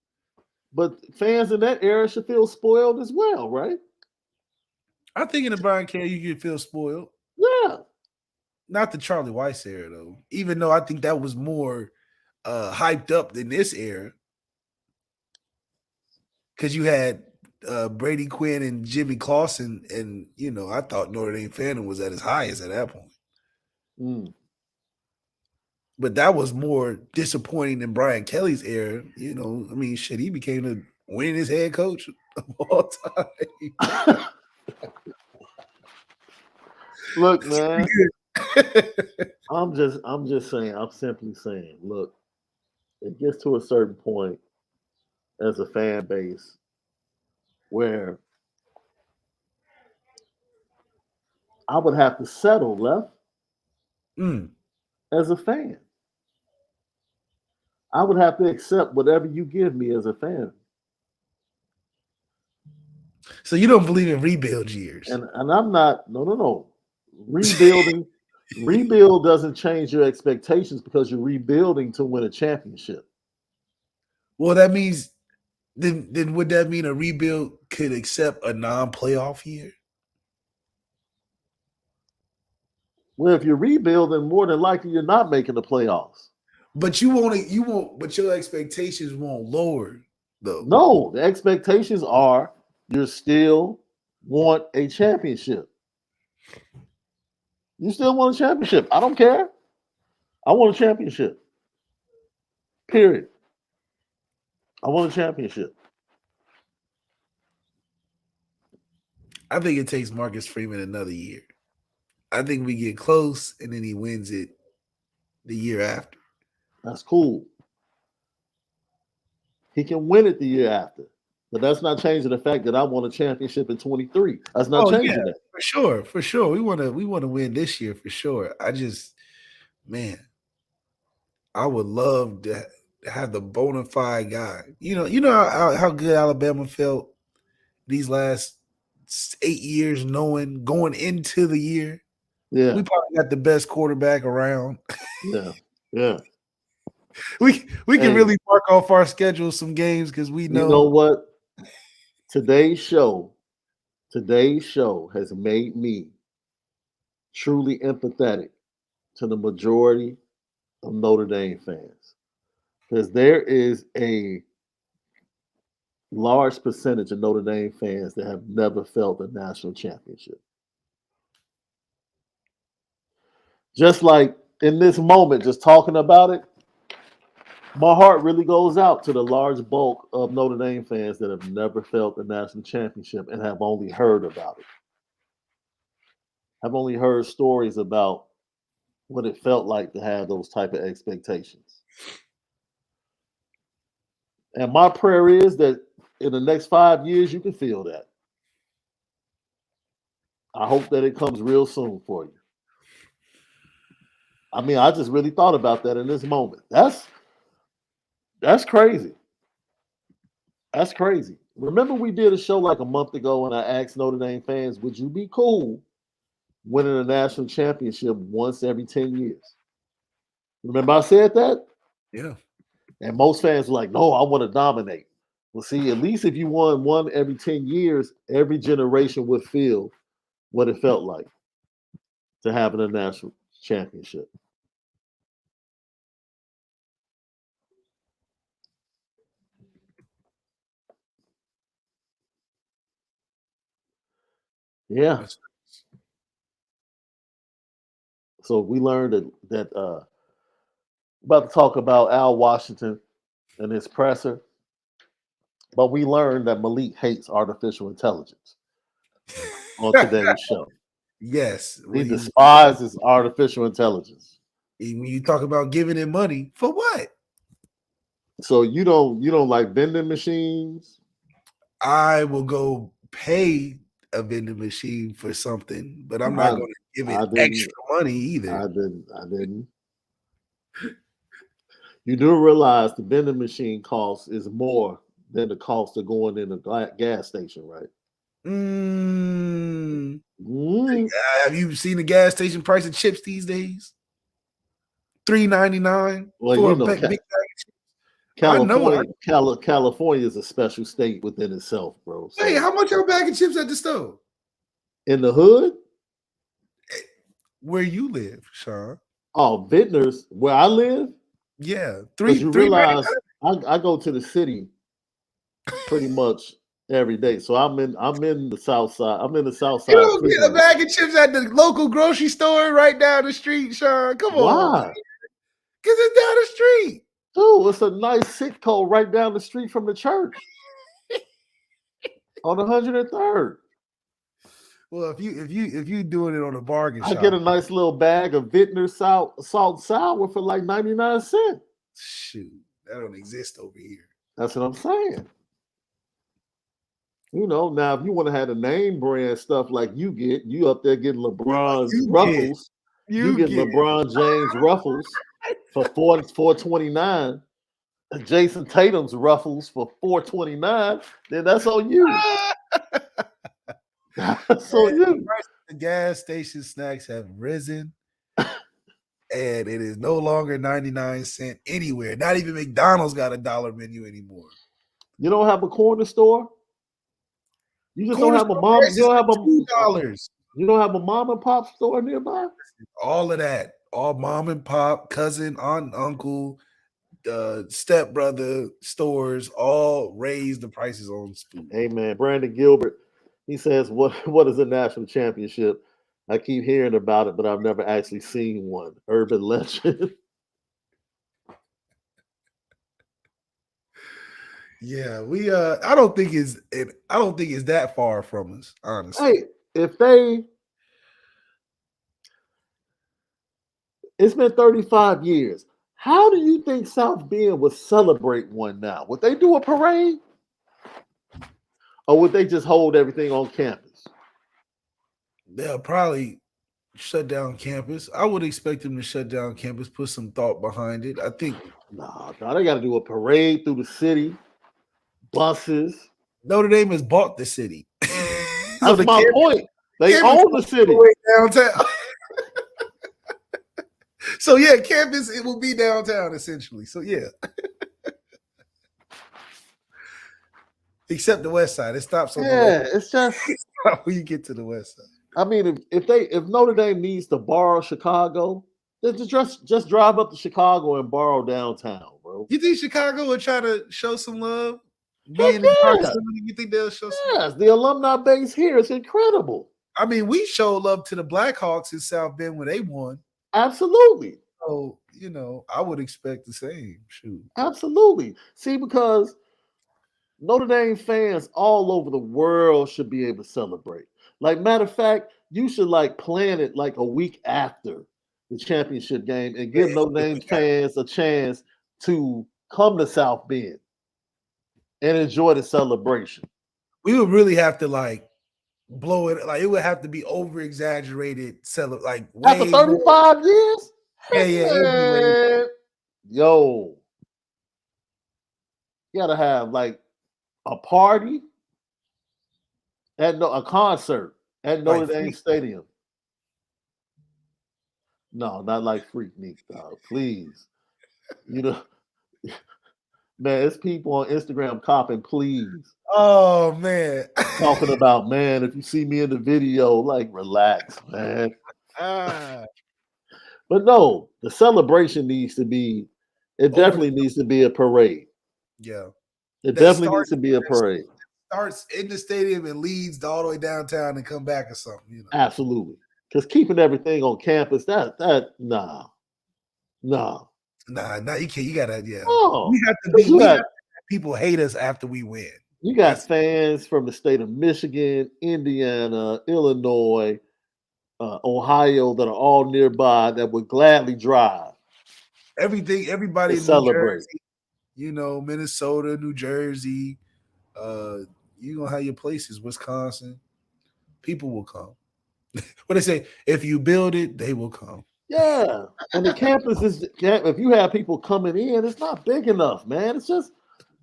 But fans in that era should feel spoiled as well, right? I think in the Brian Kelly, you could feel spoiled. Yeah. Not the Charlie Weiss era, though. Even though I think that was more hyped up than this era. Because you had Brady Quinn and Jimmy Clausen, and, I thought Notre Dame fandom was at its highest at that point. Mm. But that was more disappointing than Brian Kelly's era. I mean, shit, he became the winningest head coach of all time. Look, man, I'm simply saying, look, it gets to a certain point as a fan base where I would have to settle, Left, as a fan. I would have to accept whatever you give me as a fan. So you don't believe in rebuild years? And I'm not. No. Rebuild doesn't change your expectations because you're rebuilding to win a championship. Well, that means then would that mean a rebuild could accept a non-playoff year? Well, if you're rebuilding, more than likely you're not making the playoffs. But but your expectations won't lower though. No, the expectations are you still want a championship. You still want a championship. I don't care. I want a championship. Period. I want a championship. I think it takes Marcus Freeman another year. I think we get close and then he wins it the year after. That's cool. He can win it the year after. But that's not changing the fact that I won a championship in 23. That's not changing that. For sure. We want to win this year for sure. I would love to have the bona fide guy. You know how good Alabama felt these last 8 years, knowing going into the year. Yeah. We probably got the best quarterback around. Yeah. We can really mark off our schedule some games because we know. You know what? Today's show has made me truly empathetic to the majority of Notre Dame fans. Because there is a large percentage of Notre Dame fans that have never felt a national championship. Just like in this moment, just talking about it, my heart really goes out to the large bulk of Notre Dame fans that have never felt the national championship and have only heard about it. I've only heard stories about what it felt like to have those type of expectations. And my prayer is that in the next 5 years, you can feel that. I hope that it comes real soon for you. I mean, I just really thought about that in this moment. That's crazy. That's crazy. Remember we did a show like a month ago and I asked Notre Dame fans, would you be cool winning a national championship once every 10 years? Remember I said that? Yeah. And most fans were like, no, I want to dominate. Well, see, at least if you won one every 10 years, every generation would feel what it felt like to have a national championship. Yeah. So we learned that about to talk about Al Washington and his presser, but we learned that Malik hates artificial intelligence on today's show. Yes. He despises artificial intelligence. When you talk about giving it money, for what? So you don't like vending machines? I will go pay a vending machine for something, but I'm not going to give it extra money either. I didn't. You do realize the vending machine cost is more than the cost of going in a gas station, right? Have you seen the gas station price of chips these days? $3.99 for a big bag of chips. California is a special state within itself, bro. So, hey, how much are a bag of chips at the store? In the hood? Where you live, Shaun? Oh, Vintners, where I live? Yeah. You realize I go to the city pretty much every day. So I'm in the south side. I'm in the south side. You don't get a bag of chips at the local grocery store right down the street, Shaun. Come on. Why? Because it's down the street. Dude, it's a nice Sitco right down the street from the church. On 103rd. Well, if you doing it on a bargain shop, I get a nice little bag of Vintner salt and sour for like 99 cents. Shoot, that don't exist over here. That's what I'm saying. You know, now if you want to have the name brand stuff like you up there getting LeBron's ruffles. You get LeBron James ruffles for $4.29. Jason Tatum's ruffles for $4.29. Then that's on you. That's on you. The gas station snacks have risen, and it is no longer 99 cents anywhere. Not even McDonald's got a $1 menu anymore. You don't have a corner store? You just don't have a mom. You don't have $2. You don't have a mom and pop store nearby? All of that. All mom and pop, cousin, aunt, uncle, stepbrother stores all raise the prices on food. Hey man, Brandon Gilbert, he says, what is a national championship? I keep hearing about it, but I've never actually seen one. Urban legend. Yeah, I don't think it's that far from us, honestly. Hey, it's been 35 years. How do you think South Bend would celebrate one now? Would they do a parade? Or would they just hold everything on campus? They'll probably shut down campus. I would expect them to shut down campus, put some thought behind it. I think no, they got to do a parade through the city, buses. Notre Dame has bought the city. That's my point. They own the city downtown. So yeah, campus, it will be downtown essentially. So yeah. Except the west side. It stops on the west. It's just when you get to the west side. I mean, if Notre Dame needs to borrow Chicago, then just drive up to Chicago and borrow downtown, bro. You think Chicago would try to show some love? You think they'll show some love? Yes, the alumni base here is incredible. I mean, we show love to the Blackhawks in South Bend when they won. Absolutely. So, I would expect the same. Shoot. Absolutely. See, because Notre Dame fans all over the world should be able to celebrate. Like, matter of fact, you should plan it like a week after the championship game and give Notre Dame fans a chance to come to South Bend and enjoy the celebration. We would really have to blow it. It would have to be over exaggerated. After 35 years? Yeah. Yo. You gotta have a party at a concert at Notre Dame Stadium. No, not like Freaknik, dog. Please. You know, man, it's people on Instagram copping, please. Oh man. Talking about, man, if you see me in the video, like relax, man. But no, the celebration needs to be, it definitely needs to be a parade. Yeah. It definitely needs to be a parade. Starts in the stadium and leads all the way downtown and come back or something. You know? Absolutely. Because keeping everything on campus, nah. Nah, you can't. You gotta, yeah. Oh, we have to be. We have to have people hate us after we win. You got fans from the state of Michigan, Indiana, Illinois, Ohio that are all nearby that would gladly drive. Everybody in New Jersey, you know, Minnesota, New Jersey, you gonna have your places, Wisconsin. People will come. What they say, if you build it, they will come. Yeah. And the campus is, if you have people coming in, it's not big enough, man. It's just,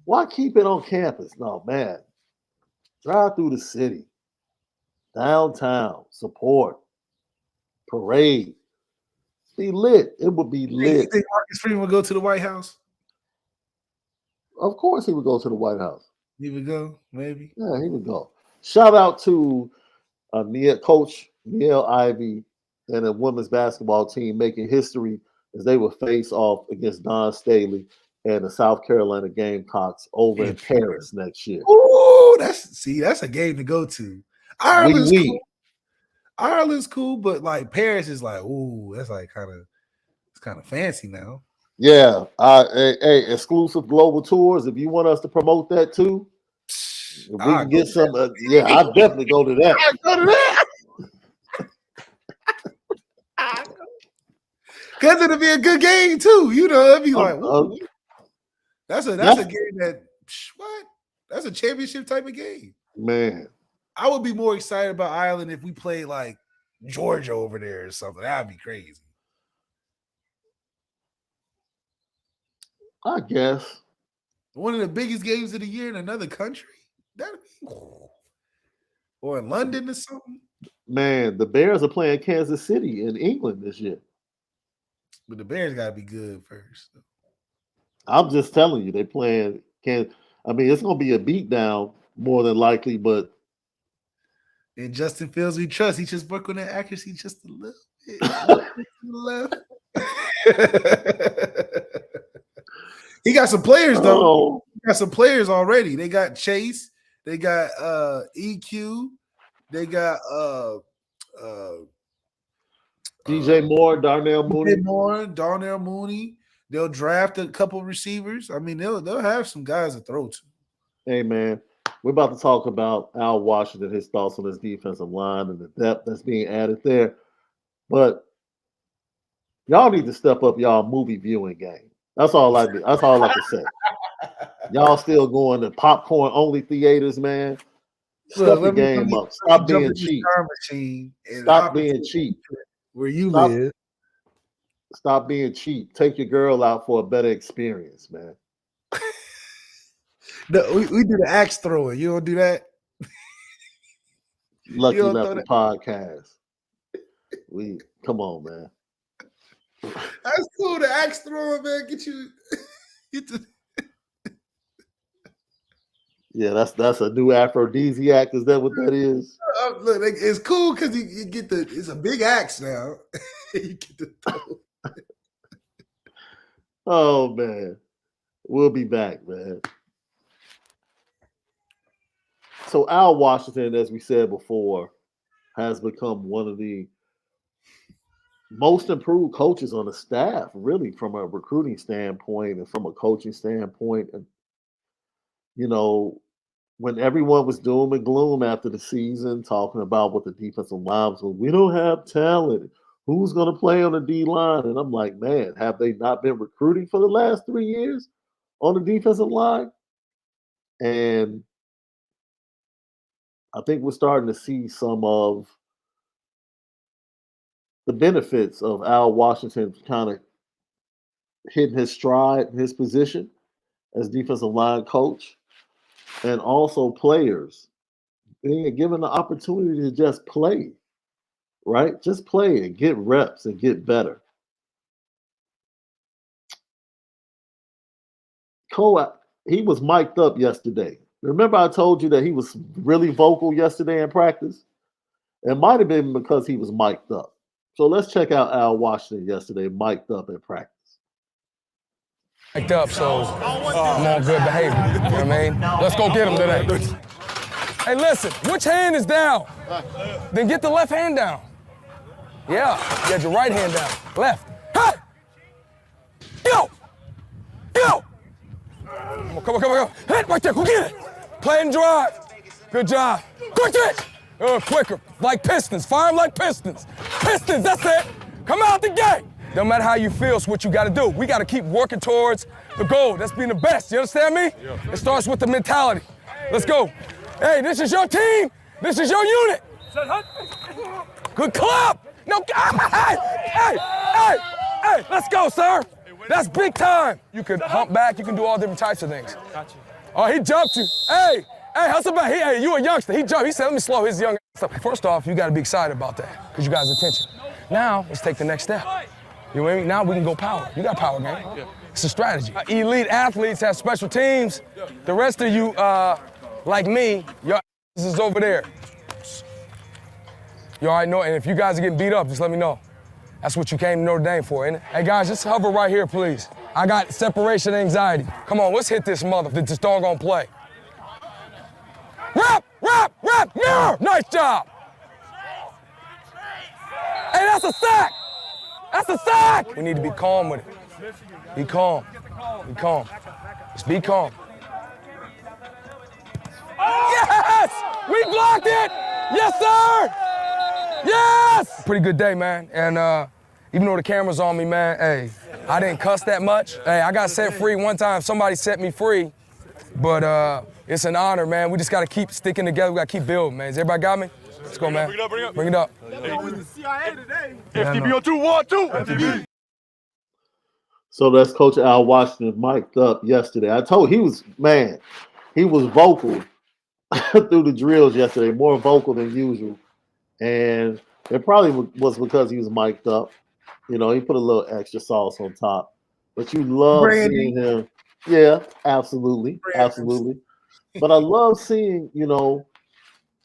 why keep it on campus? No, man. Drive through the city, downtown, support, parade. Be lit. It would be lit. You think Marcus Freeman would go to the White House? Of course he would go to the White House. He would go, maybe. Yeah, he would go. Shout out to Coach Neil Ivey and the women's basketball team making history as they will face off against Don Staley and the South Carolina Gamecocks over in Paris next year. Oh, that's a game to go to. Ireland's cool. Ireland's cool, but like Paris is like, ooh, that's like it's kind of fancy now. Yeah. Hey, exclusive global tours. If you want us to promote that too, if we can get some. Yeah, I'll definitely go to that. I go to that. Because it'll be a good game too. You know, it'd be like, that's a game that that's a championship type of game. Man, I would be more excited about Ireland if we played like Georgia over there or something. That'd be crazy. I guess one of the biggest games of the year in another country. That'd be or in London or something. Man, the Bears are playing Kansas City in England this year. But the Bears got to be good first. I'm just telling you, they playing. I mean, it's going to be a beatdown more than likely, but. And Justin Fields, we trust. He just worked on that accuracy just a little bit. He got some players, though. Oh. He got some players already. They got Chase. They got EQ. They got DJ Moore, Darnell Mooney. They'll draft a couple receivers. I mean, they'll have some guys to throw to. Hey, man, we're about to talk about Al Washington, his thoughts on his defensive line and the depth that's being added there. But y'all need to step up y'all movie viewing game. That's all I do. That's all I can say. Y'all still going to popcorn only theaters, man. Step the game up. Stop being cheap. Stop being cheap. Where you live. Stop being cheap. Take your girl out for a better experience, man. No, we do the axe throwing. You don't do that? Lucky Left the podcast. Come on, man. That's cool. The axe throwing, man. Yeah, that's a new aphrodisiac. Is that what that is? Look, it's cool because you get it's a big axe now. You get the throw. Oh man, we'll be back, man. So Al Washington, as we said before, has become one of the most improved coaches on the staff, really, from a recruiting standpoint and from a coaching standpoint. And you know, when everyone was doom and gloom after the season, talking about what the defensive line was, we don't have talent. Who's going to play on the D line? And I'm like, man, have they not been recruiting for the last 3 years on the defensive line? And I think we're starting to see some of the benefits of Al Washington kind of hitting his stride, his position as defensive line coach, and also players being given the opportunity to just play, right? Just play and get reps and get better. Cole, he was mic'd up yesterday. Remember I told you that he was really vocal yesterday in practice? It might have been because he was mic'd up. So let's check out Al Washington yesterday, mic'd up in practice. Mic'd up, so I'm on good behavior. You know what I mean? Let's go get him today. Hey, listen, which hand is down? Then get the left hand down. Yeah, get your right hand down. Left. Hey! Go! Go! Come on. Hit right there, go get it. Play and drive. Good job. Quick switch. Quicker, like pistons. Fire them like pistons. Pistons, that's it. Come out the gate. No matter how you feel, it's what you got to do. We got to keep working towards the goal. That's being the best. You understand me? Yeah. It starts with the mentality. Let's go. Hey, this is your team. This is your unit. Good club. No, hey, let's go, sir. That's big time. You can hump back. You can do all different types of things. Oh, he jumped you. Hey, how's about? Hey, you a youngster. He jumped. He said, let me slow his young stuff. First off, you got to be excited about that because you guys' attention. Now, let's take the next step. You know what I mean? Now we can go power. You got power, man. Yeah. It's a strategy. Elite athletes have special teams. The rest of you, like me, your ass is over there. You already know, and if you guys are getting beat up, just let me know. That's what you came to Notre Dame for, ain't it? Hey, guys, just hover right here, please. I got separation anxiety. Come on, let's hit this mother. This doggone play. Rap, mirror. Nice job. Hey, that's a sack. That's a sack! We need to be calm with it. Be calm. Just be calm. Yes! We blocked it! Yes, sir! Yes! Pretty good day, man. And even though the camera's on me, man, hey, I didn't cuss that much. Hey, I got set free one time. Somebody set me free. But it's an honor, man. We just got to keep sticking together. We got to keep building, man. Has everybody got me? Let's go, man. Bring it up. FTB on 2, 1, 2. FTB. So that's Coach Al Washington mic'd up yesterday. I told he was vocal through the drills yesterday, more vocal than usual. And it probably was because he was mic'd up. You know, he put a little extra sauce on top. But you love seeing him. Yeah, absolutely. But I love seeing, you know,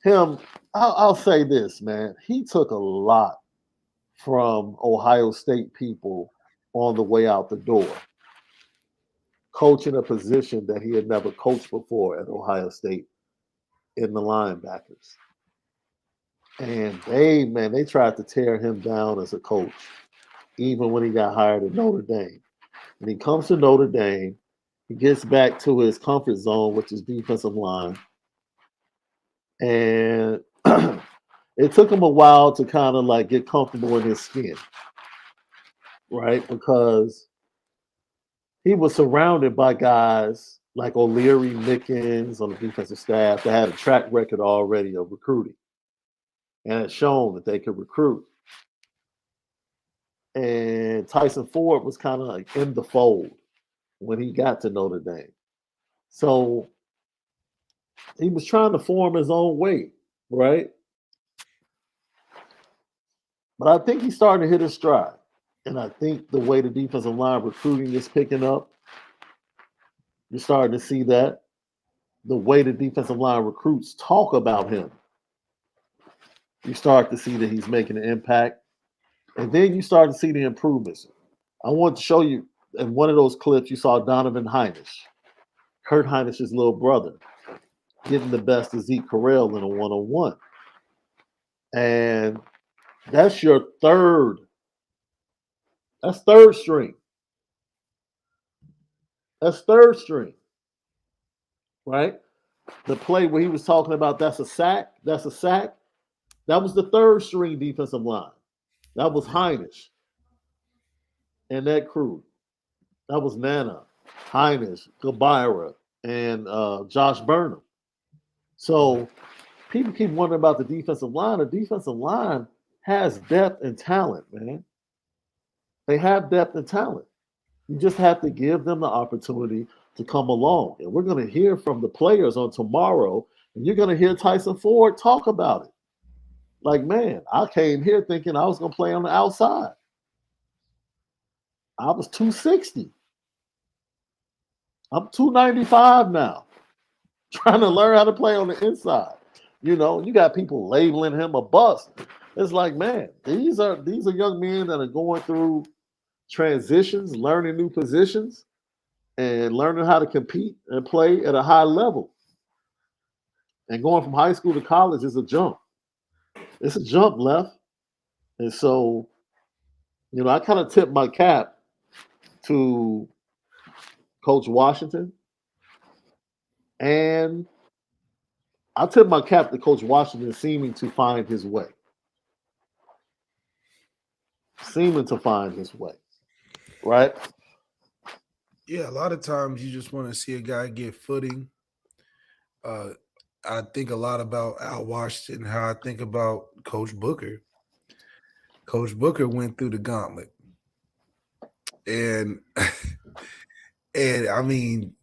him. I'll say this, man. He took a lot from Ohio State people on the way out the door, coaching a position that he had never coached before at Ohio State in the linebackers. And they tried to tear him down as a coach, even when he got hired at Notre Dame. And he comes to Notre Dame, he gets back to his comfort zone, which is defensive line. And it took him a while to kind of like get comfortable in his skin, right? Because he was surrounded by guys like O'Leary, Mickens on the defensive staff that had a track record already of recruiting and had shown that they could recruit. And Tyson Ford was kind of like in the fold when he got to Notre Dame. So he was trying to form his own way, right? But I think he's starting to hit his stride. And I think the way the defensive line recruiting is picking up, you're starting to see that. The way the defensive line recruits talk about him, you start to see that he's making an impact. And then you start to see the improvements. I want to show you in one of those clips, you saw Donovan Heinisch, Kurt Heinisch's little brother, getting the best of Zeke Correll in a one-on-one. And that's your third. That's third string. That's third string, right? The play where he was talking about that's a sack. That was the third string defensive line. That was Heinisch and that crew. That was Nana, Heinisch, Gabira, and Josh Burnham. So people keep wondering about the defensive line. The defensive line has depth and talent, man. They have depth and talent. You just have to give them the opportunity to come along. And we're going to hear from the players on tomorrow And you're gonna hear Tyson Ford talk about it. Like, man, I came here thinking I was gonna play on the outside. I was 260. I'm 295 now, trying to learn how to play on the inside. You know, you got people labeling him a bust. It's like, man, these are young men that are going through transitions, learning new positions, and learning how to compete and play at a high level. And going from high school to college is a jump. It's a jump left. And so, you know, I kind of tip my cap to Coach Washington. And I tip my cap to Coach Washington seeming to find his way. Seeming to find his way. Right? Yeah, a lot of times you just want to see a guy get footing. I think a lot about Al Washington, how I think about Coach Booker. Coach Booker went through the gauntlet. And and I mean,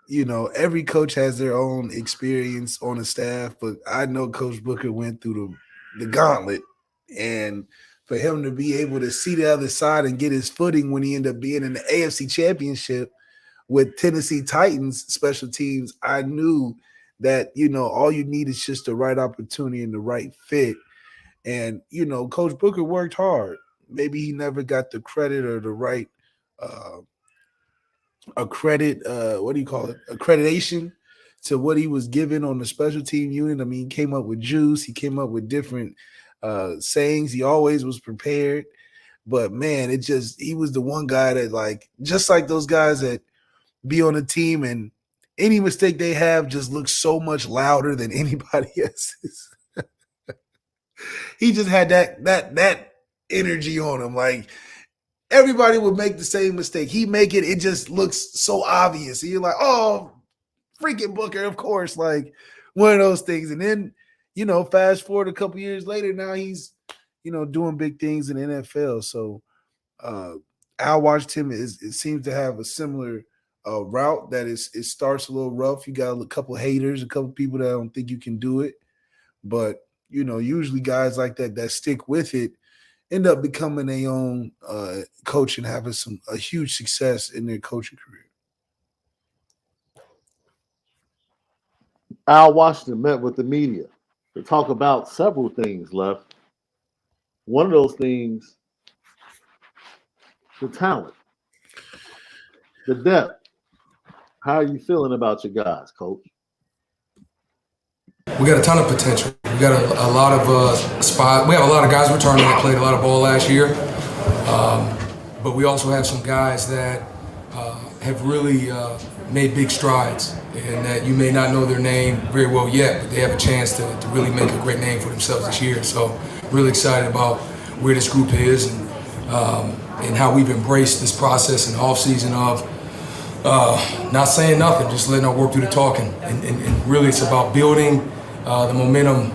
you know, every coach has their own experience on the staff, but I know Coach Booker went through the gauntlet. And for him to be able to see the other side and get his footing when he ended up being in the AFC Championship with Tennessee Titans special teams, I knew that, you know, all you need is just the right opportunity and the right fit. And, you know, Coach Booker worked hard. Maybe he never got the credit or the right accreditation to what he was given on the special team unit. I mean, he came up with juice. He came up with different sayings. He always was prepared. But, man, he was the one guy that, like, just like those guys that be on a team and any mistake they have just looks so much louder than anybody else's. He just had that energy on him. Like, everybody would make the same mistake. He make it, it just looks so obvious. And you're like, oh, freaking Booker, of course. Like, one of those things. And then, you know, fast forward a couple years later, now he's, you know, doing big things in the NFL. So Al Washington it seems to have a similar route that it starts a little rough. You got a couple haters, a couple people that don't think you can do it. But, you know, usually guys like that stick with it end up becoming their own coach and having a huge success in their coaching career. Al Washington met with the media to talk about several things, Left. One of those things, the talent, the depth. How are you feeling about your guys, Coach? We got a ton of potential. We got a lot of spots. We have a lot of guys returning that played a lot of ball last year. But we also have some guys that have really made big strides and that you may not know their name very well yet, but they have a chance to really make a great name for themselves this year. So really excited about where this group is and how we've embraced this process in the offseason of not saying nothing, just letting our work do the talking. And really it's about building the momentum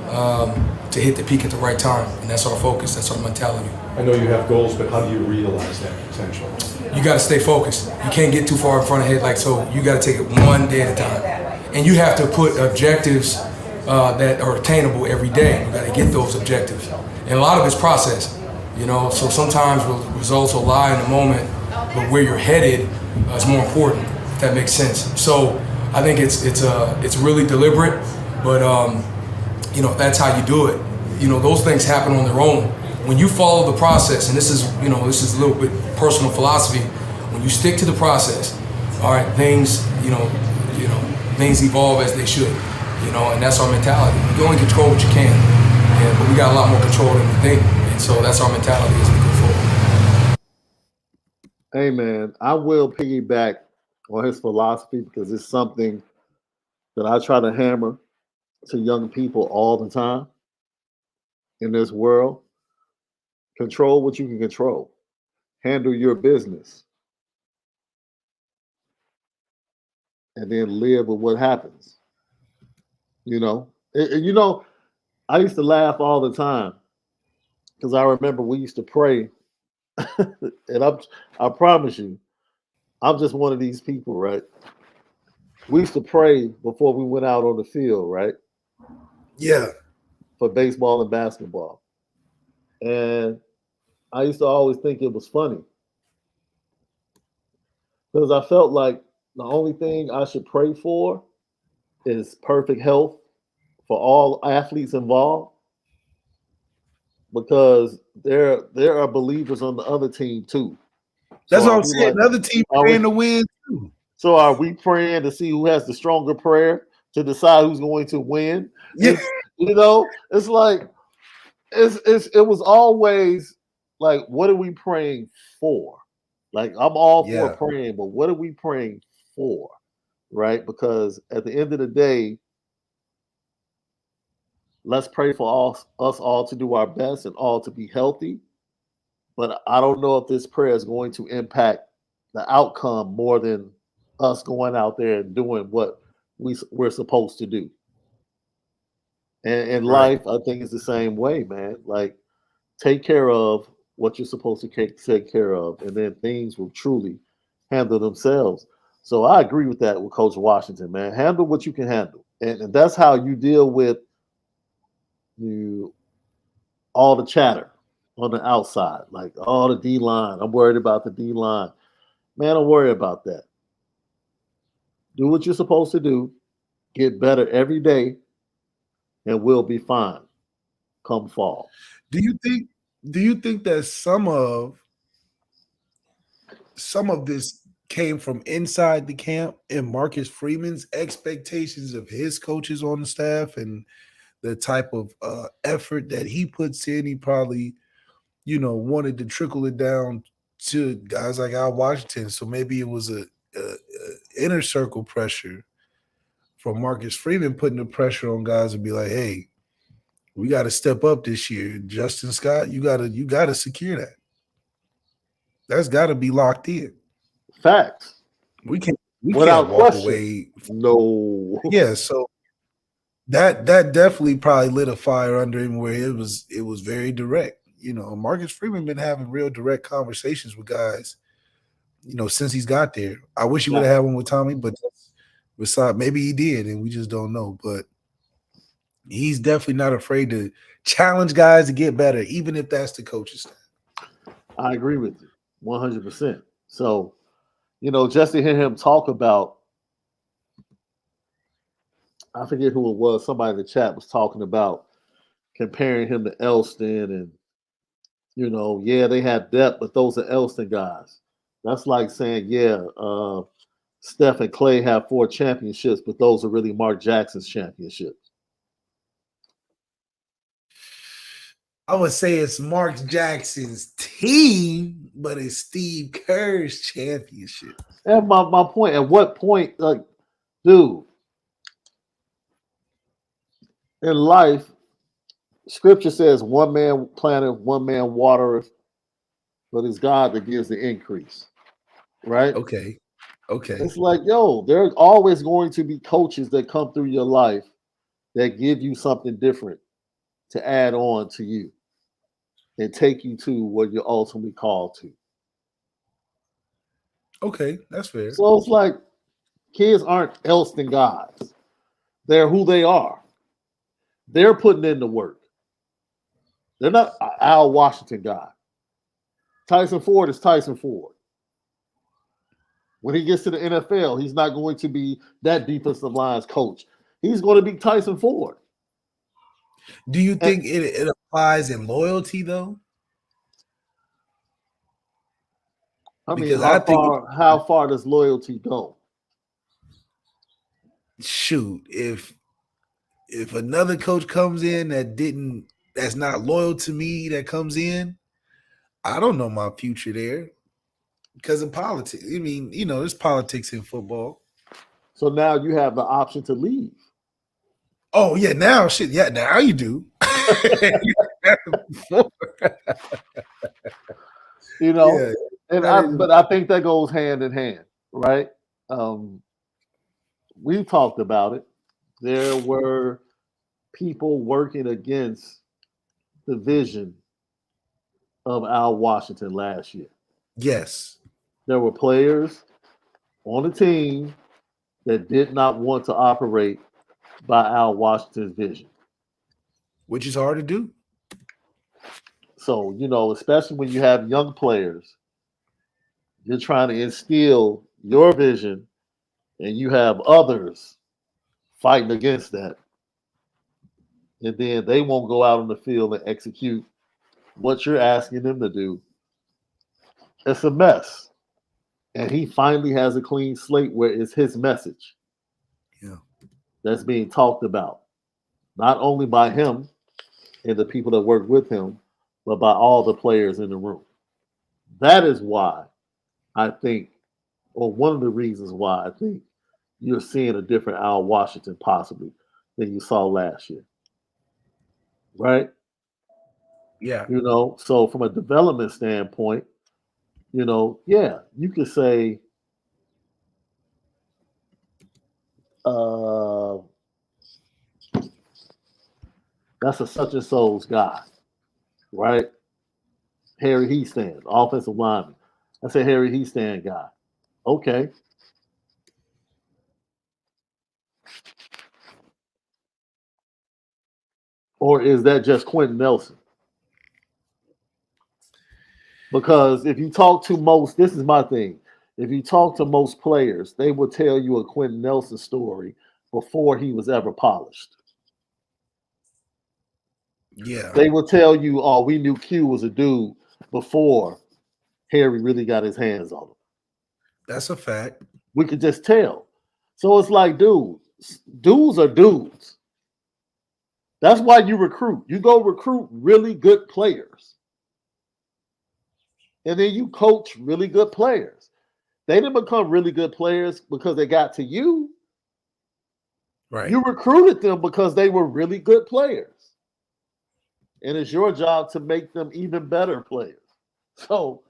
to hit the peak at the right time. And that's our focus, that's our mentality. I know you have goals, but how do you realize that potential? You got to stay focused. You can't get too far in front of head, so you got to take it one day at a time. And you have to put objectives that are attainable every day. You got to get those objectives. And a lot of it's process, you know, so sometimes results will lie in the moment, but where you're headed is more important, if that makes sense. So I think it's really deliberate, but you know, if that's how you do it, you know, those things happen on their own. When you follow the process, and this is a little bit personal philosophy, when you stick to the process, all right, things evolve as they should, you know, and that's our mentality. You only control what you can, but we got a lot more control than we think, and so that's our mentality as we go forward. Hey man, I will piggyback on his philosophy because it's something that I try to hammer to young people all the time in this world. Control what you can control. Handle your business. And then live with what happens. You know? I used to laugh all the time because I remember we used to pray. And I promise you, I'm just one of these people, right? we used to pray before we went out on the field, right? Yeah. For baseball and basketball. And I used to always think it was funny because I felt like the only thing I should pray for is perfect health for all athletes involved because there are believers on the other team too. That's So what are I'm we saying. like, Another team are praying we, to win too. so are we praying to see who has the stronger prayer to decide who's going to win? Yeah. It's like it was always like, what are we praying for? Like, I'm all for Yeah. praying, but what are we praying for? Right? Because at the end of the day, let's pray for us all to do our best and all to be healthy. But I don't know if this prayer is going to impact the outcome more than us going out there and doing what we're supposed to do. And in Right. life, I think it's the same way, man. Like, take care of what you're supposed to take care of, and then things will truly handle themselves. So I agree with that with Coach Washington, man. Handle what you can handle, and that's how you deal with you all the chatter on the outside, like all the D line. I'm worried about the D line, man. Don't worry about that. Do what you're supposed to do. Get better every day, and we'll be fine come fall. Do you think that some of this came from inside the camp and Marcus Freeman's expectations of his coaches on the staff and the type of effort that he puts in? He probably, wanted to trickle it down to guys like Al Washington. So maybe it was a inner circle pressure from Marcus Freeman putting the pressure on guys to be like, hey, we got to step up this year. Justin Scott, you gotta secure that. That's got to be locked in. Facts, We can't without walk question. away. No. Yeah, so that definitely probably lit a fire under him where it was very direct. Marcus Freeman been having real direct conversations with guys, since he's got there. I wish he would have had one with Tommy, but besides, maybe he did, and we just don't know. But he's definitely not afraid to challenge guys to get better, even if that's the coach's staff. I agree with you 100%. So, just to hear him talk about, I forget who it was, somebody in the chat was talking about comparing him to Elston and, yeah, they had depth, but those are Elston guys. That's like saying, yeah, Steph and Clay have 4 championships, but those are really Mark Jackson's championships. I would say it's Mark Jackson's team, but it's Steve Kerr's championship. And my point, at what point, like, dude, in life, scripture says one man planteth, one man watereth, but it's God that gives the increase, right? Okay. It's like, yo, there's always going to be coaches that come through your life that give you something different to add on to you and take you to what you're ultimately called to. Okay, that's fair. So it's like, kids aren't Elston guys. They're who they are. They're putting in the work. They're not an Al Washington guy. Tyson Ford is Tyson Ford. When he gets to the NFL, he's not going to be that defensive line's coach. He's going to be Tyson Ford. Do you think it applies in loyalty, though? I mean, Because I think how far does loyalty go? Shoot, if another coach comes in that's not loyal to me, that comes in, I don't know my future there because of politics. I mean, there's politics in football. So now you have the option to leave. Oh yeah, now you do. Yeah. And but I think that goes hand in hand, right? We talked about it. There were people working against the vision of Al Washington last year. yes. There were players on the team that did not want to operate by Al Washington's vision. Which is hard to do. So, especially when you have young players, you're trying to instill your vision and you have others fighting against that. And then they won't go out on the field and execute what you're asking them to do. It's a mess. And he finally has a clean slate where it's his message. Yeah. That's being talked about. Not only by him and the people that work with him, but by all the players in the room. That is why I think, or one of the reasons why I think you're seeing a different Al Washington possibly than you saw last year. Right? Yeah. So from a development standpoint, yeah, you could say that's a such and so's guy, right? Harry Heastand, offensive lineman. I say Harry Heastand guy. Okay. Or is that just Quentin Nelson? Because if you talk to most, this is my thing. If you talk to most players, they will tell you a Quentin Nelson story before he was ever polished. Yeah. They will tell you, oh, we knew Q was a dude before Harry really got his hands on him. That's a fact. We could just tell. So it's like, dudes are dudes. That's why you recruit. You go recruit really good players. And then you coach really good players. They didn't become really good players because they got to you. Right. You recruited them because they were really good players. And it's your job to make them even better players. So,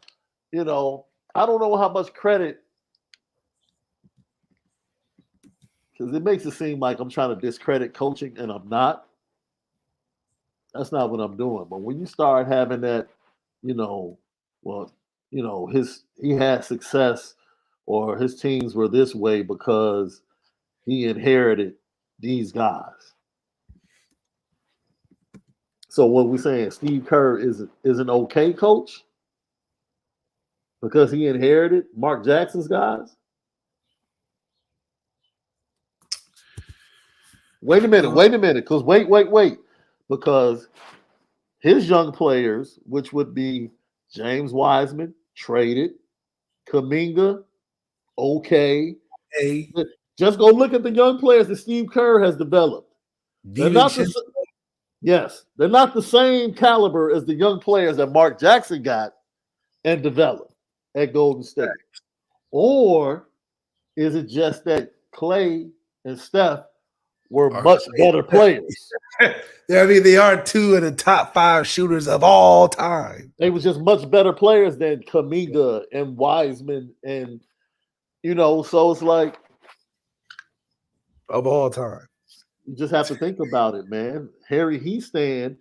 I don't know how much credit, because it makes it seem like I'm trying to discredit coaching, and I'm not. That's not what I'm doing. But when you start having that, he had success or his teams were this way because he inherited these guys. So what we're saying, Steve Kerr is an okay coach because he inherited Mark Jackson's guys? Wait a minute, because wait. Because his young players, which would be James Wiseman, traded, Kuminga, okay. Hey. Just go look at the young players that Steve Kerr has developed. They're not the same caliber as the young players that Mark Jackson got and developed at Golden State. Or is it just that Clay and Steph were much better players? They are two of the top 5 shooters of all time. They were just much better players than Kuminga and Wiseman and, so it's like. Of all time. You just have to think about it, man. Harry Heastand,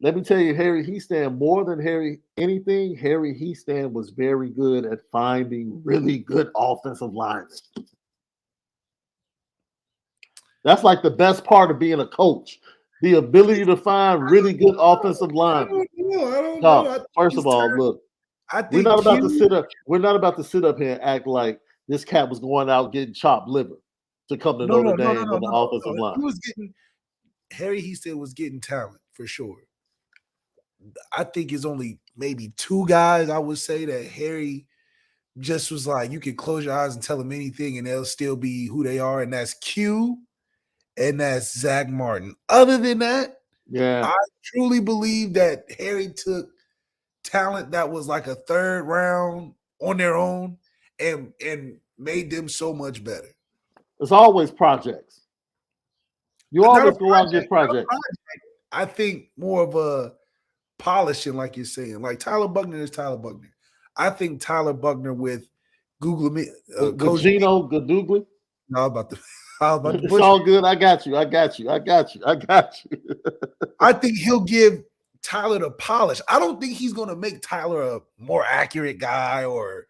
let me tell you, Harry Heastand, more than Harry Heastand was very good at finding really good offensive linemen. That's like the best part of being a coach, the ability to find really good offensive linemen. I don't know. First of all, look, we're not about to sit up here and act like this cat was going out getting chopped liver to come to Notre Dame on the offensive line. Harry Heastand was getting talent for sure. I think it's only maybe 2 guys I would say that Harry just was like, you can close your eyes and tell them anything and they'll still be who they are, and that's Q and that's Zach Martin. Other than that, I truly believe that Harry took talent that was like a 3rd round on their own and made them so much better. It's always projects. You always go out and get projects. I think more of a polishing, like you're saying. Like Tyler Buckner is Tyler Buckner. I think Tyler Buckner with Google me, Gino Gadugli. No, about the. It's all good. I got you. I think he'll give Tyler the polish. I don't think he's going to make Tyler a more accurate guy or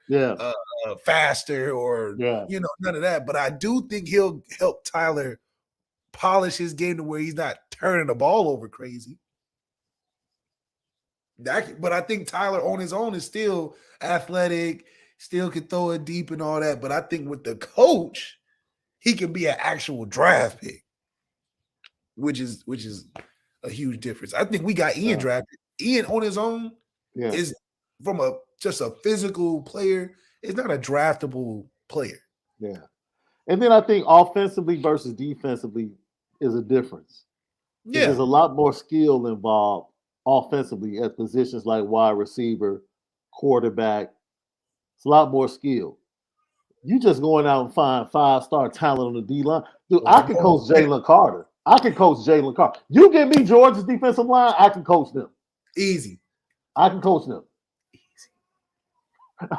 faster or none of that. But I do think he'll help Tyler polish his game to where he's not turning the ball over crazy. But I think Tyler on his own is still athletic, still can throw it deep and all that. But I think with the coach, he can be an actual draft pick, which is a huge difference. I think we got Ian drafted. Ian on his own is from just a physical player. It's not a draftable player. Yeah. And then I think offensively versus defensively is a difference. Yeah. There's a lot more skill involved offensively at positions like wide receiver, quarterback. It's a lot more skill. You just going out and find 5-star talent on the D-line. Dude, I can coach Jalen Carter. You give me Georgia's defensive line, I can coach them. Easy. I can coach them.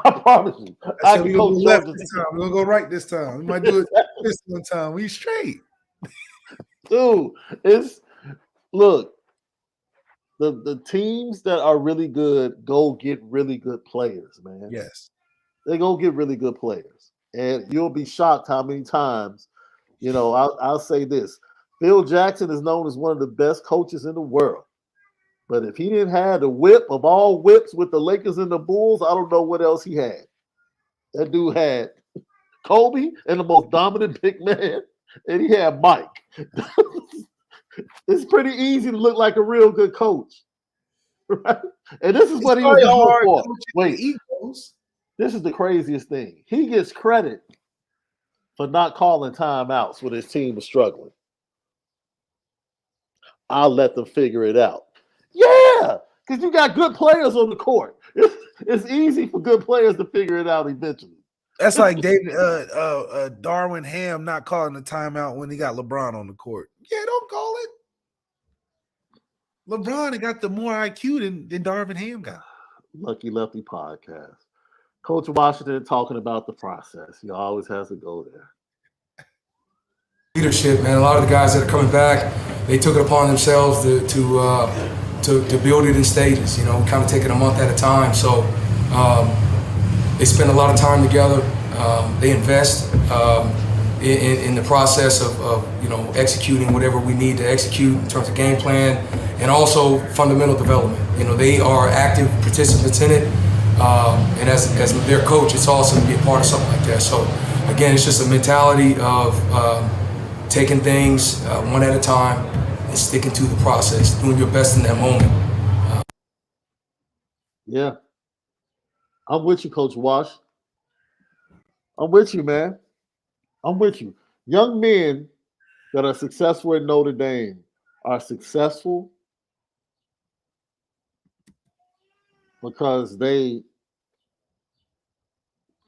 I promise you. I can coach left this time. We're going to go right this time. We might do it this one time. We straight. Dude, the teams that are really good go get really good players, man. Yes. They go get really good players. And you'll be shocked how many times, I'll say this. Phil Jackson is known as one of the best coaches in the world. But if he didn't have the whip of all whips with the Lakers and the Bulls, I don't know what else he had. That dude had Kobe and the most dominant big man, and he had Mike. It's pretty easy to look like a real good coach. Right? And this is what he was known for. Wait, this is the craziest thing. He gets credit for not calling timeouts when his team was struggling. I'll let them figure it out. Yeah, because you got good players on the court. It's easy for good players to figure it out eventually. That's like Darwin Ham not calling the timeout when he got LeBron on the court. Yeah, don't call it. LeBron got the more IQ than Darvin Ham got. Lucky Lefty podcast. Coach Washington talking about the process. He always has to go there. Leadership, man. A lot of the guys that are coming back, they took it upon themselves to build it in stages. Kind of taking a month at a time. So they spend a lot of time together. They invest in the process of executing whatever we need to execute in terms of game plan and also fundamental development. They are active participants in it, and as their coach, it's awesome to be a part of something like that. So again, it's just a mentality of taking things one at a time and sticking to the process, doing your best in that moment. Yeah. I'm with you, Coach Wash. I'm with you, man. I'm with you. Young men that are successful at Notre Dame are successful because they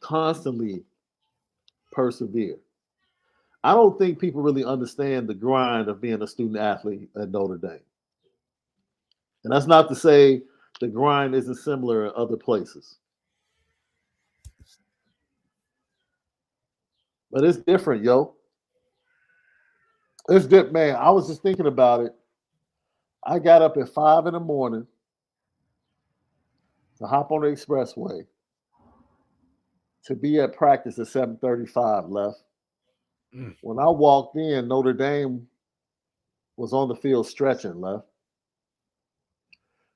constantly persevere. I don't think people really understand the grind of being a student athlete at Notre Dame. And that's not to say the grind isn't similar in other places. But it's different, yo. It's different, man. I was just thinking about it. I got up at 5 a.m. to hop on the expressway to be at practice at 7:35 left. When I walked in, Notre Dame was on the field stretching left,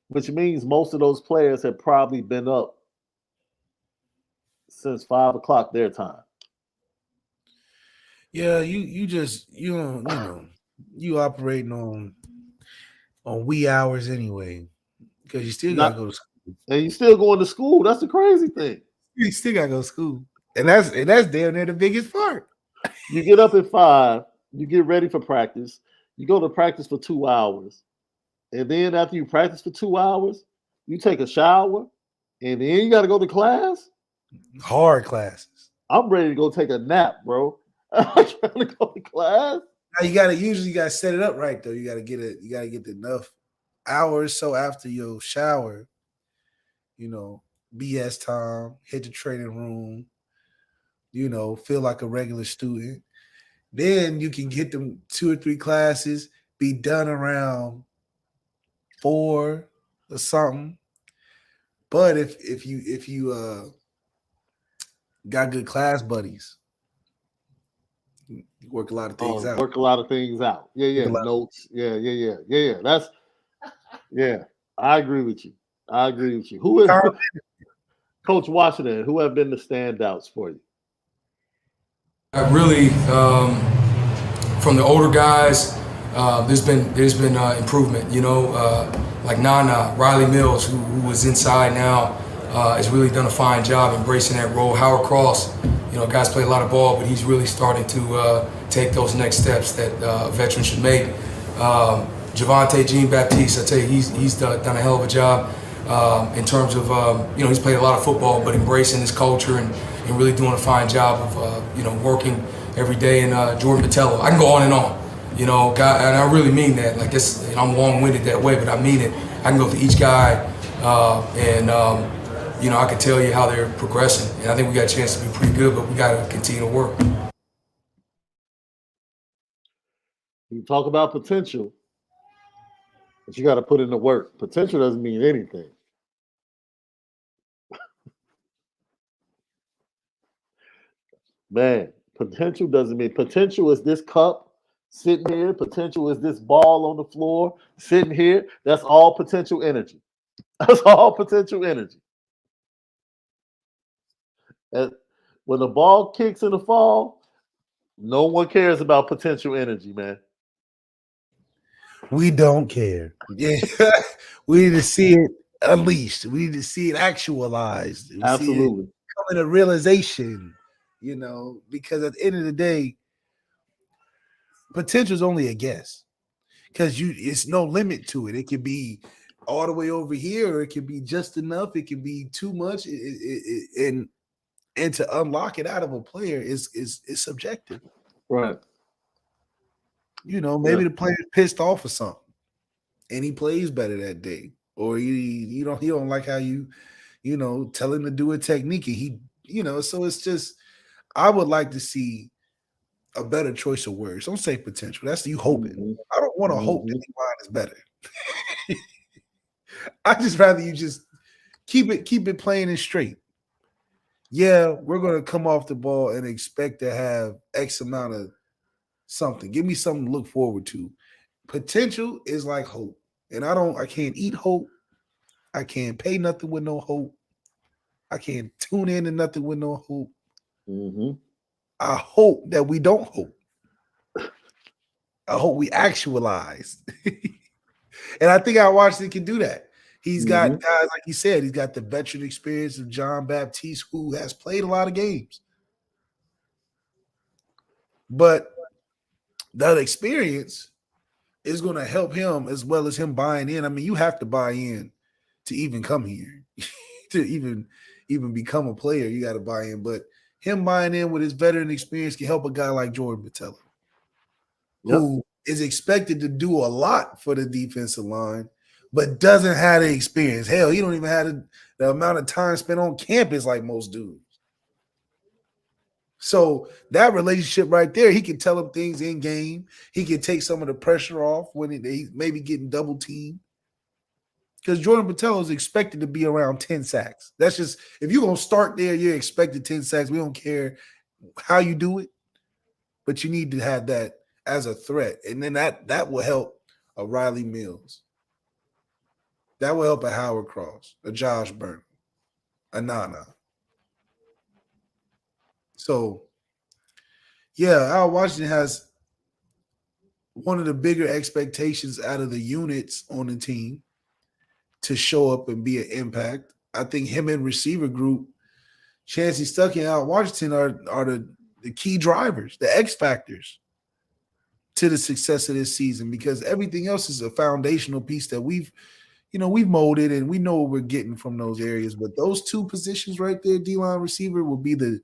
which means most of those players had probably been up since 5 o'clock their time. Yeah, you operating on wee hours anyway, because you still gotta go to school. And you still going to school. That's the crazy thing. You still gotta go to school. And that's damn near the biggest part. You get up at 5, you get ready for practice, you go to practice for 2 hours. And then after you practice for 2 hours, you take a shower, and then you got to go to class. Hard classes. I'm ready to go take a nap, bro. I'm trying to go to class. Now you gotta set it up right though. You gotta get enough hours so after your shower, BS time, hit the training room, feel like a regular student. Then you can get them 2 or 3 classes, be done around 4 or something. But if you Got good class buddies. You work a lot of things out. Work a lot of things out. Yeah. Notes. Yeah. I agree with you. Who is Coach Washington? Who have been the standouts for you? Really, from the older guys, there's been improvement. You know, like Nana, Riley Mills, who was inside now, has really done a fine job embracing that role. Howard Cross, you know, guys play a lot of ball, but he's really starting to take those next steps that a veteran should make. Javante Jean-Baptiste, I tell you, he's done a hell of a job in terms of, you know, he's played a lot of football, but embracing his culture and really doing a fine job of, you know, working every day. And Jordan Botelho, I can go on and on, you know, and I really mean that. Like, it's, you know, I'm long-winded that way, but I mean it. I can go through each guy and, you know, I can tell you how they're progressing. And I think we got a chance to be pretty good, but we got to continue to work. You talk about potential, but you got to put in the work. Potential doesn't mean anything. Man, potential doesn't mean potential is this cup sitting here. Potential is this ball on the floor sitting here. That's all potential energy. That's all potential energy. And when the ball kicks in the fall, no one cares about potential energy, man. We don't care. Yeah, we need to see it unleashed. We need to see it actualized. Absolutely. Coming to realization, you know, because at the end of the day, potential is only a guess. Because it's no limit to it. It could be all the way over here, or it could be just enough. It could be too much. And to unlock it out of a player is subjective. Right. You know, maybe the player's pissed off or something, and he plays better that day, or he don't like how you know, tell him to do a technique, and he, you know, so it's just, I would like to see a better choice of words. Don't say potential. That's you hoping. Mm-hmm. I don't want to hope that the line is better. I just rather you just keep it plain and straight. Yeah, we're gonna come off the ball and expect to have X amount of something. Give me something to look forward to. Potential is like hope. And I can't eat hope. I can't pay nothing with no hope. I can't tune in to nothing with no hope. Mm-hmm. I hope that we don't hope. I hope we actualize. And I think our Washington can do that. He's got guys, like he said, he's got the veteran experience of John Baptiste, who has played a lot of games. But that experience is going to help him as well as him buying in. I mean, you have to buy in to even come here, to even become a player. You got to buy in. But him buying in with his veteran experience can help a guy like Jordan Botelho, who is expected to do a lot for the defensive line, but doesn't have the experience. Hell, he don't even have the amount of time spent on campus like most dudes. So that relationship right there, he can tell him things in game. He can take some of the pressure off when he's maybe getting double teamed. Because Jordan Botelho is expected to be around 10 sacks. That's just, if you're going to start there, you're expected 10 sacks. We don't care how you do it, but you need to have that as a threat. And then that will help a Riley Mills. That will help a Howard Cross, a Josh Burnham, a Nana. So, yeah, Al Washington has one of the bigger expectations out of the units on the team to show up and be an impact. I think him and receiver group, Chancey Stuckey and Al Washington are the key drivers, the X factors to the success of this season, because everything else is a foundational piece that we've molded and we know what we're getting from those areas. But those two positions right there, D-line receiver, will be the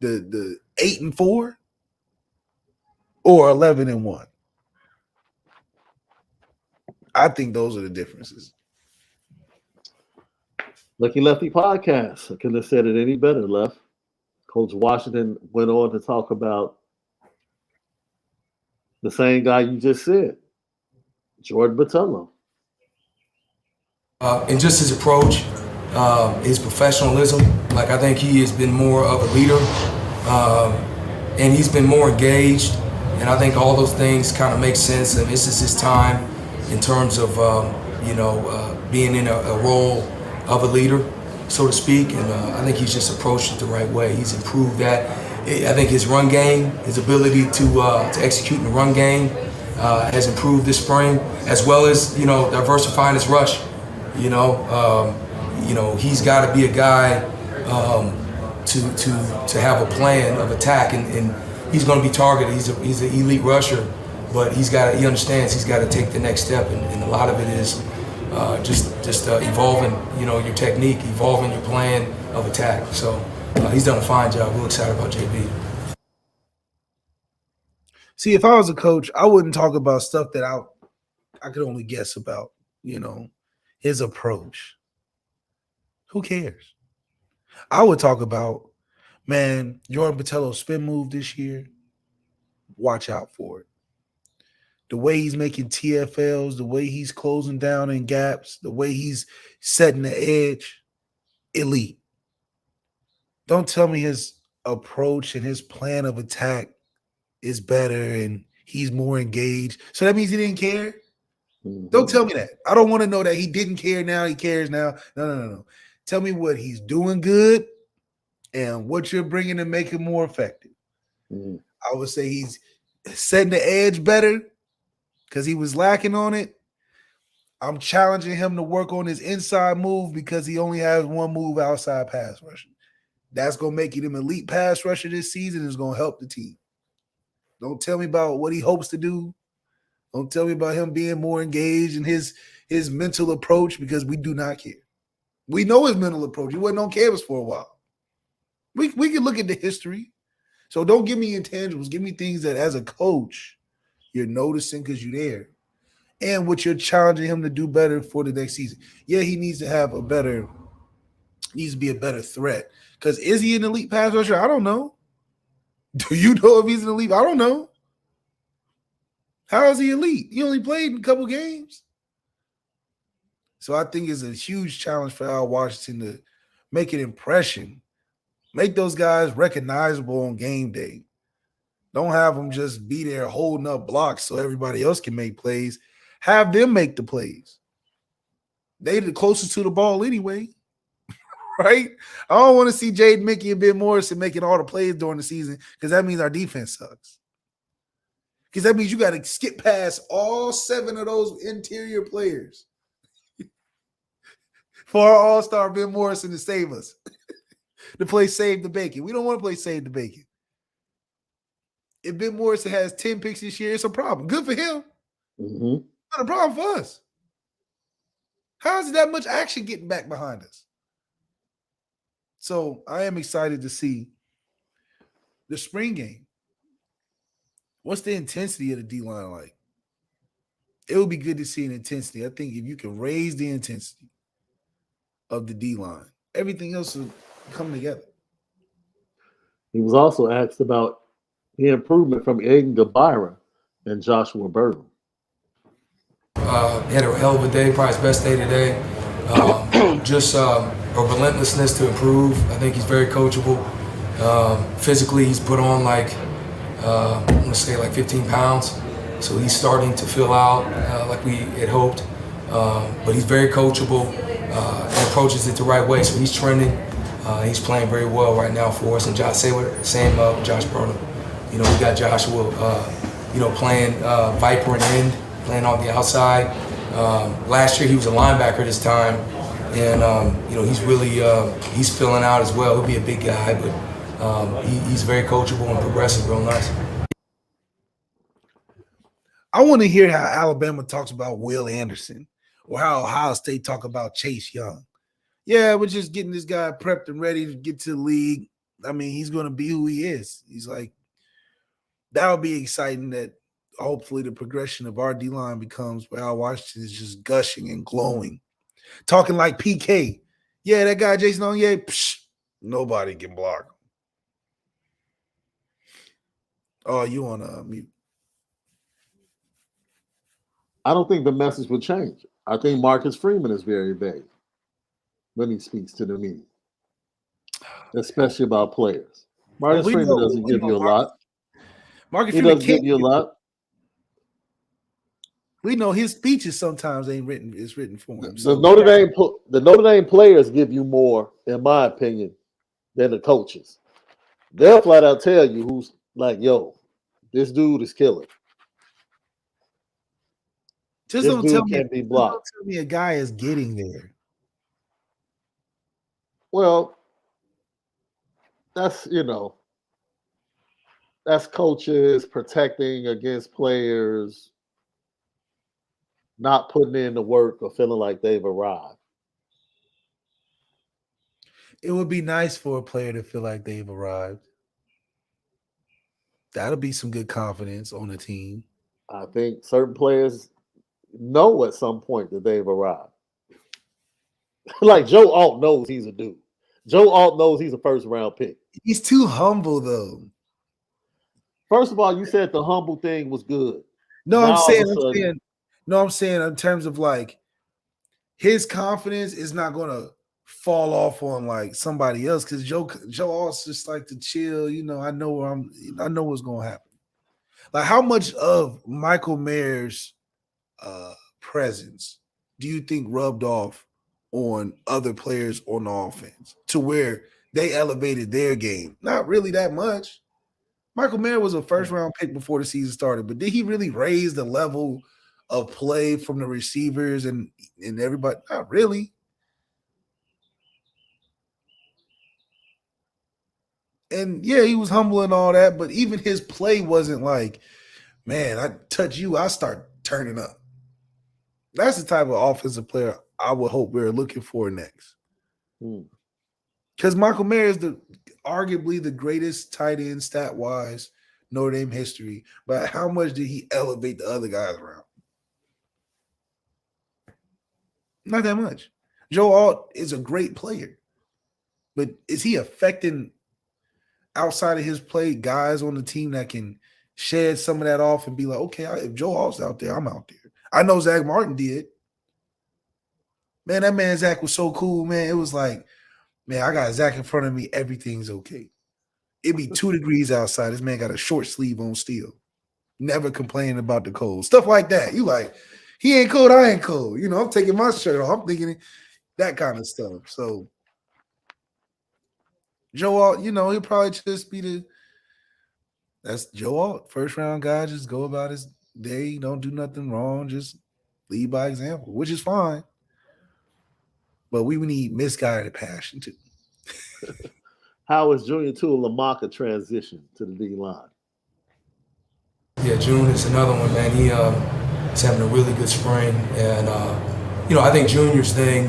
8-4 or 11-1. I think those are the differences. Lucky Lefty podcast. I couldn't have said it any better, Left. Coach Washington went on to talk about the same guy you just said, Jordan Botelho. And just his approach, his professionalism, Like, I think he has been more of a leader, and he's been more engaged. And I think all those things kind of make sense. And this is his time in terms of, being in a role of a leader, so to speak. And I think he's just approached it the right way. He's improved that. I think his run game, his ability to execute in the run game has improved this spring, as well as, diversifying his rush. He's got to be a guy to have a plan of attack, and he's going to be targeted. He's an elite rusher, but he understands he's got to take the next step, and a lot of it is just evolving, your technique, evolving your plan of attack. So he's done a fine job. We're excited about JB. See, if I was a coach, I wouldn't talk about stuff that I could only guess about, his approach. Who cares? I would talk about, man, Jordan Patello's spin move this year, watch out for it. The way he's making TFLs, the way he's closing down in gaps, the way he's setting the edge, elite. Don't tell me his approach and his plan of attack is better and he's more engaged. So that means he didn't care? Mm-hmm. Don't tell me that. I don't want to know that he didn't care now, he cares now. No. Tell me what he's doing good and what you're bringing to make it more effective. Mm-hmm. I would say he's setting the edge better because he was lacking on it. I'm challenging him to work on his inside move because he only has one move outside pass rushing. That's going to make him elite pass rusher this season and is going to help the team. Don't tell me about what he hopes to do. Don't tell me about him being more engaged in his mental approach because we do not care. We know his mental approach. He wasn't on campus for a while. We can look at the history. So don't give me intangibles. Give me things that as a coach you're noticing because you're there. And what you're challenging him to do better for the next season. Yeah, he needs to be a better threat. Because is he an elite pass rusher? I don't know. Do you know if he's an elite? I don't know. How is he elite? He only played in a couple games. So I think it's a huge challenge for Al Washington to make an impression. Make those guys recognizable on game day. Don't have them just be there holding up blocks so everybody else can make plays. Have them make the plays. They're the closest to the ball anyway. Right? I don't want to see Jaden Mickey and Ben Morrison making all the plays during the season because that means our defense sucks. Because that means you got to skip past all 7 of those interior players for our all-star Ben Morrison to save us. To play Save the Bacon. We don't want to play Save the Bacon. If Ben Morrison has 10 picks this year, it's a problem. Good for him. Mm-hmm. Not a problem for us. How is it that much action getting back behind us? So I am excited to see the spring game. What's the intensity of the D-line like? It would be good to see an intensity. I think if you can raise the intensity of the D-line, everything else will come together. He was also asked about the improvement from Aiden Gabira and Joshua Burton. He had a hell of a day, probably his best day today. Just a relentlessness to improve. I think he's very coachable. Physically, he's put on like 15 pounds. So he's starting to fill out like we had hoped. But he's very coachable and approaches it the right way. So he's trending. He's playing very well right now for us. And same with Josh Burnham. We got Joshua, playing Viper and end, playing on the outside. Last year he was a linebacker this time, and he's really he's filling out as well. He'll be a big guy, but he's very coachable and progressive, real nice. I want to hear how Alabama talks about Will Anderson or how Ohio State talk about Chase Young. Yeah, we're just getting this guy prepped and ready to get to the league. I mean, he's going to be who he is. He's like, that would be exciting that hopefully the progression of our D-line becomes where Al Washington is just gushing and glowing. Talking like PK. Yeah, that guy Jason Onye, nobody can block him. Oh, you on mute. I don't think the message will change. I think Marcus Freeman is very vague when he speaks to the media. especially about players. Well, Marcus Freeman doesn't give you a lot. Marcus He Freeman doesn't can't give you a lot. We know his speeches sometimes ain't written. It's written for him. The Notre Dame players give you more, in my opinion, than the coaches. They'll flat out tell you who's like, yo, this dude is killing. Just This don't tell dude me. can't be Don't blocked. tell me a guy is getting there. Well, that's coaches protecting against players not putting in the work or feeling like they've arrived. It would be nice for a player to feel like they've arrived. That'll be some good confidence on the team. I think certain players know at some point that they've arrived. Like Joe Alt knows he's a dude. Joe Alt knows he's a first round pick. He's too humble, though. First of all, you said the humble thing was good. No, Now, I'm saying, all of a sudden, I'm saying in terms of like his confidence is not gonna fall off on like somebody else because Joe also just like to chill. I know what's gonna happen. Like, how much of Michael Mayer's presence do you think rubbed off on other players on the offense to where they elevated their game? Not really that much. Michael Mayer was a first-round pick before the season started, but did he really raise the level of play from the receivers and everybody? Not really. And yeah, he was humble and all that, but even his play wasn't like, man, I touch you, I start turning up. That's the type of offensive player I would hope we're looking for next. Because Michael Mayer is arguably the greatest tight end stat-wise Notre Dame history, but how much did he elevate the other guys around? Not that much. Joe Alt is a great player, but is he affecting outside of his play guys on the team that can shed some of that off and be like, okay, if Joe Alt's out there, I'm out there. I know Zach Martin did. Man, that man Zach was so cool, man. It was like, man, I got Zach in front of me. Everything's okay. It'd be 2 degrees outside. This man got a short sleeve on still. Never complaining about the cold. Stuff like that. You like, he ain't cold, I ain't cold. I'm taking my shirt off. I'm thinking that kind of stuff. So Joe Alt, he'll probably just be that's Joe Alt. First round guy, just go about his day. Don't do nothing wrong. Just lead by example, which is fine. But we need misguided passion too. how is Junior Tuilamaka transition to the D line? Yeah, June is another one, man. He's having a really good spring. And, I think Junior's thing,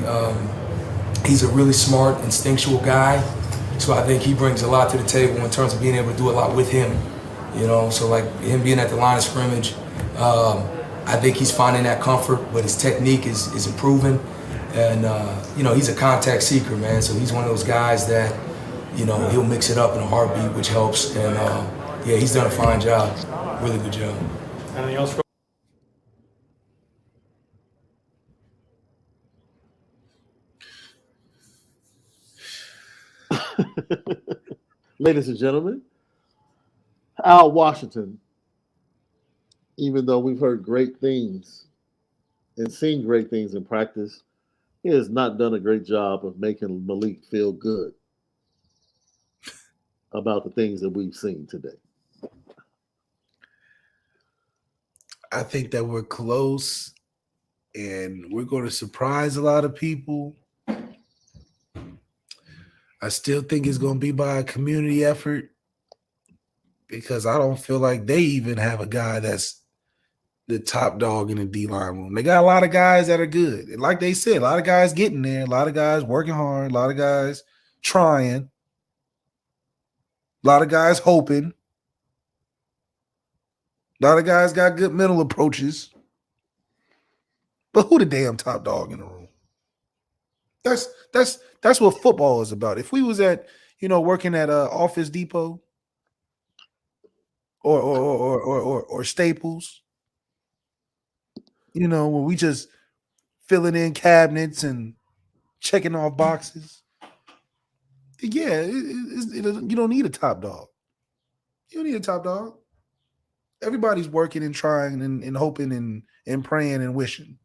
he's a really smart, instinctual guy. So I think he brings a lot to the table in terms of being able to do a lot with him. So like him being at the line of scrimmage, I think he's finding that comfort, but his technique is improving. And, he's a contact seeker, man. So he's one of those guys that, he'll mix it up in a heartbeat, which helps. And, yeah, he's done a fine job. Really good job. Anything else? Ladies and gentlemen, Al Washington, even though we've heard great things and seen great things in practice, he has not done a great job of making Malik feel good about the things that we've seen today. I think that we're close and we're going to surprise a lot of people. I still think it's going to be by a community effort because I don't feel like they even have a guy that's the top dog in the D-line room. They got a lot of guys that are good. And like they said, a lot of guys getting there, a lot of guys working hard, a lot of guys trying, a lot of guys hoping. A lot of guys got good mental approaches. But who the damn top dog in the room? That's what football is about. If we was at, working at Office Depot or Staples, when we just filling in cabinets and checking off boxes, Yeah, you don't need a top dog. You don't need a top dog. Everybody's working and trying and hoping and praying and wishing.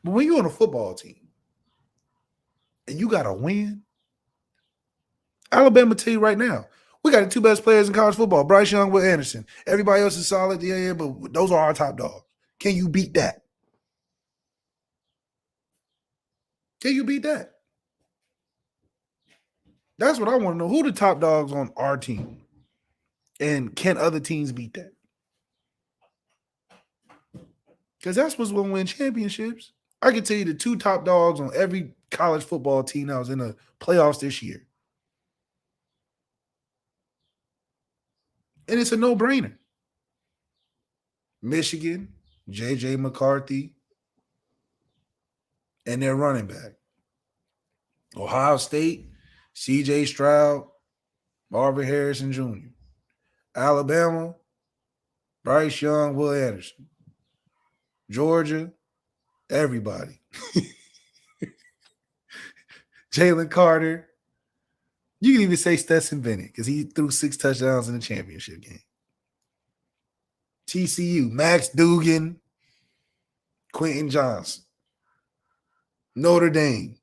But when you're on a football team and you got to win, Alabama tell you right now, we got the two best players in college football, Bryce Young, Will Anderson. Everybody else is solid, yeah, but those are our top dogs. Can you beat that? Can you beat that? That's what I want to know. Who the top dogs on our team? And can other teams beat that? Because that's what's going to win championships. I can tell you the two top dogs on every college football team that was in the playoffs this year. And it's a no-brainer. Michigan, J.J. McCarthy, and their running back. Ohio State, C.J. Stroud, Marvin Harrison Jr. Alabama, Bryce Young, Will Anderson. Georgia, everybody. Jalen Carter. You can even say Stetson Bennett because he threw 6 touchdowns in the championship game. TCU, Max Dugan, Quentin Johnson. Notre Dame.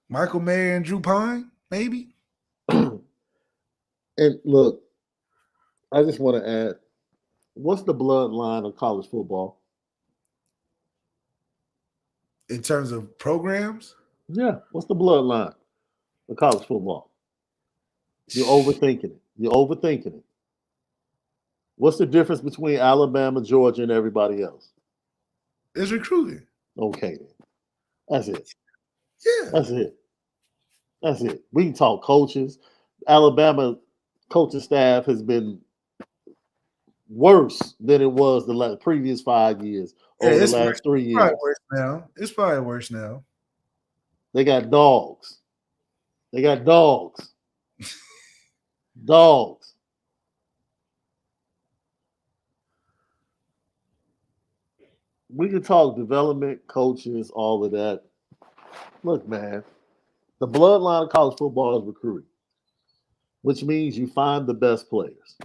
Michael Mayer and Drew Pine, maybe? And look, I just want to add, what's the bloodline of college football? In terms of programs? Yeah, what's the bloodline of college football? You're overthinking it. You're overthinking it. What's the difference between Alabama, Georgia, and everybody else? It's recruiting. Okay, then. That's it. Yeah. That's it. That's it. We can talk coaches. Alabama coaching staff has been worse than it was the previous 5 years over the last 3 years. Probably worse now. It's probably worse now. They got dogs. They got dogs. Dogs. We can talk development, coaches, all of that. Look, man, the bloodline of college football is recruiting, which means you find the best players.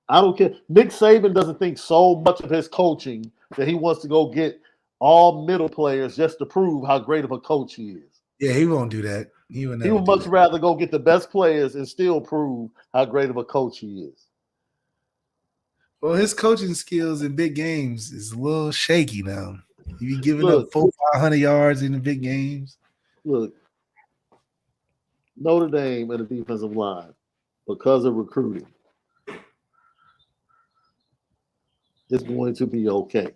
I don't care. Nick Saban doesn't think so much of his coaching that he wants to go get all middle players just to prove how great of a coach he is. Yeah, he won't do that. He would much rather go get the best players and still prove how great of a coach he is. Well, his coaching skills in big games is a little shaky now. He be giving up 500 yards in the big games. Look, Notre Dame and the defensive line, because of recruiting, is going to be okay.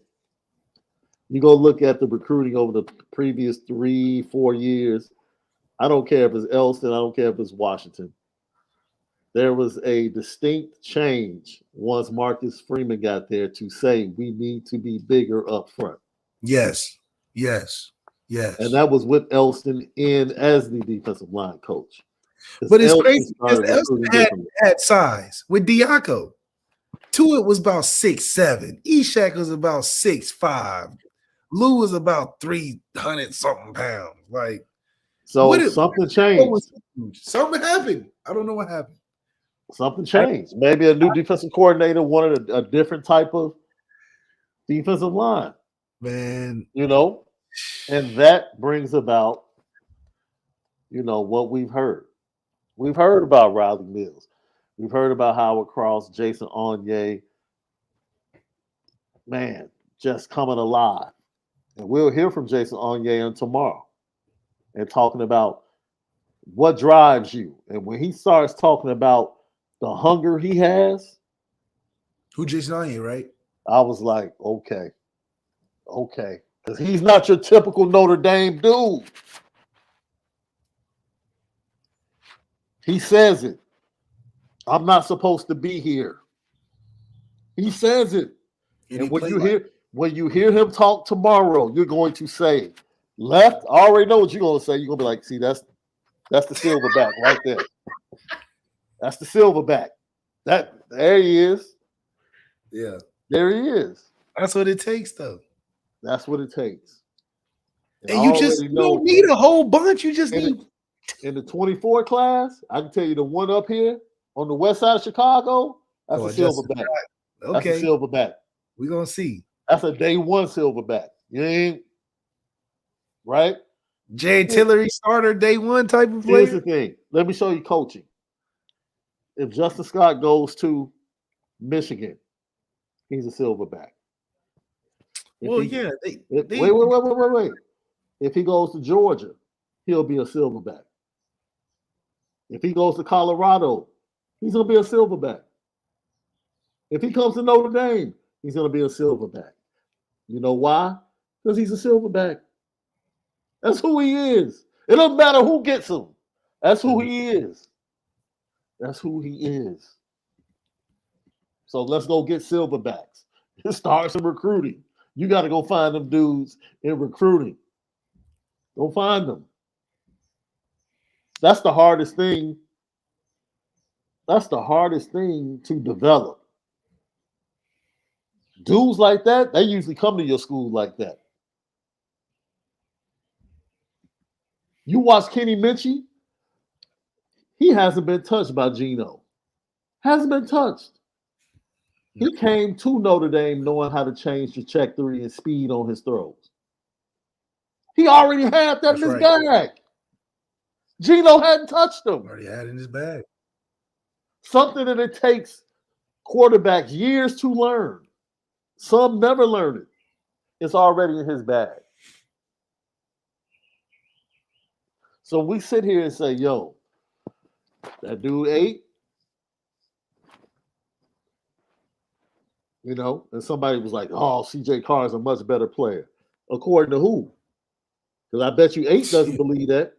You go look at the recruiting over the previous 3-4 years. I don't care if it's Elston. I don't care if it's Washington. There was a distinct change once Marcus Freeman got there to say we need to be bigger up front. Yes. And that was with Elston in as the defensive line coach. But it's crazy because Elston had size with Diaco. Tuitt was about 6'7". Eshak was about 6'5". Lou was about 300-something pounds. Like, so something changed. Something happened. I don't know what happened. Something changed. Maybe a new defensive coordinator wanted a different type of defensive line. Man. You know, and that brings about, what we've heard. We've heard about Riley Mills. We've heard about Howard Cross, Jason Onye. Man, just coming alive. And we'll hear from Jason Onye on tomorrow and talking about what drives you. And when he starts talking about the hunger he has. Who, Jason Onye, right? I was like, okay. Because he's not your typical Notre Dame dude. He says it. I'm not supposed to be here. He says it. And when you hear him talk tomorrow, you're going to say, left. I already know what you're going to say. You're going to be like, see, that's the silverback right there. That's the silverback. There he is. Yeah. There he is. That's what it takes, though. That's what it takes. And you don't need a whole bunch. You just need in the 24 class. I can tell you the one up here on the west side of Chicago. That's a silverback. Okay. That's a silverback. We're gonna see. That's a day one silverback. You ain't right? Jay Tillery starter day one type of player. Here's the thing. Let me show you coaching. If Justin Scott goes to Michigan, he's a silverback. Wait. If he goes to Georgia, he'll be a silverback. If he goes to Colorado, he's going to be a silverback. If he comes to Notre Dame, he's going to be a silverback. You know why? Because he's a silverback. That's who he is. It doesn't matter who gets him. That's who he is. That's who he is. So let's go get silverbacks. Start some recruiting. You got to go find them dudes in recruiting. Go find them. That's the hardest thing. That's the hardest thing to develop. Dudes like that, they usually come to your school like that. You watch Kenny Minchie, he hasn't been touched by Geno. Hasn't been touched. He came to Notre Dame knowing how to change trajectory and speed on his throws. He already had that in his bag. Geno hadn't touched him. Already had it in his bag. Something that it takes quarterbacks years to learn. Some never learn it. It's already in his bag. So we sit here and say, yo, that dude ate. You know, and somebody was like, oh, CJ Carr is a much better player. According to who? Because I bet you 8 doesn't believe that.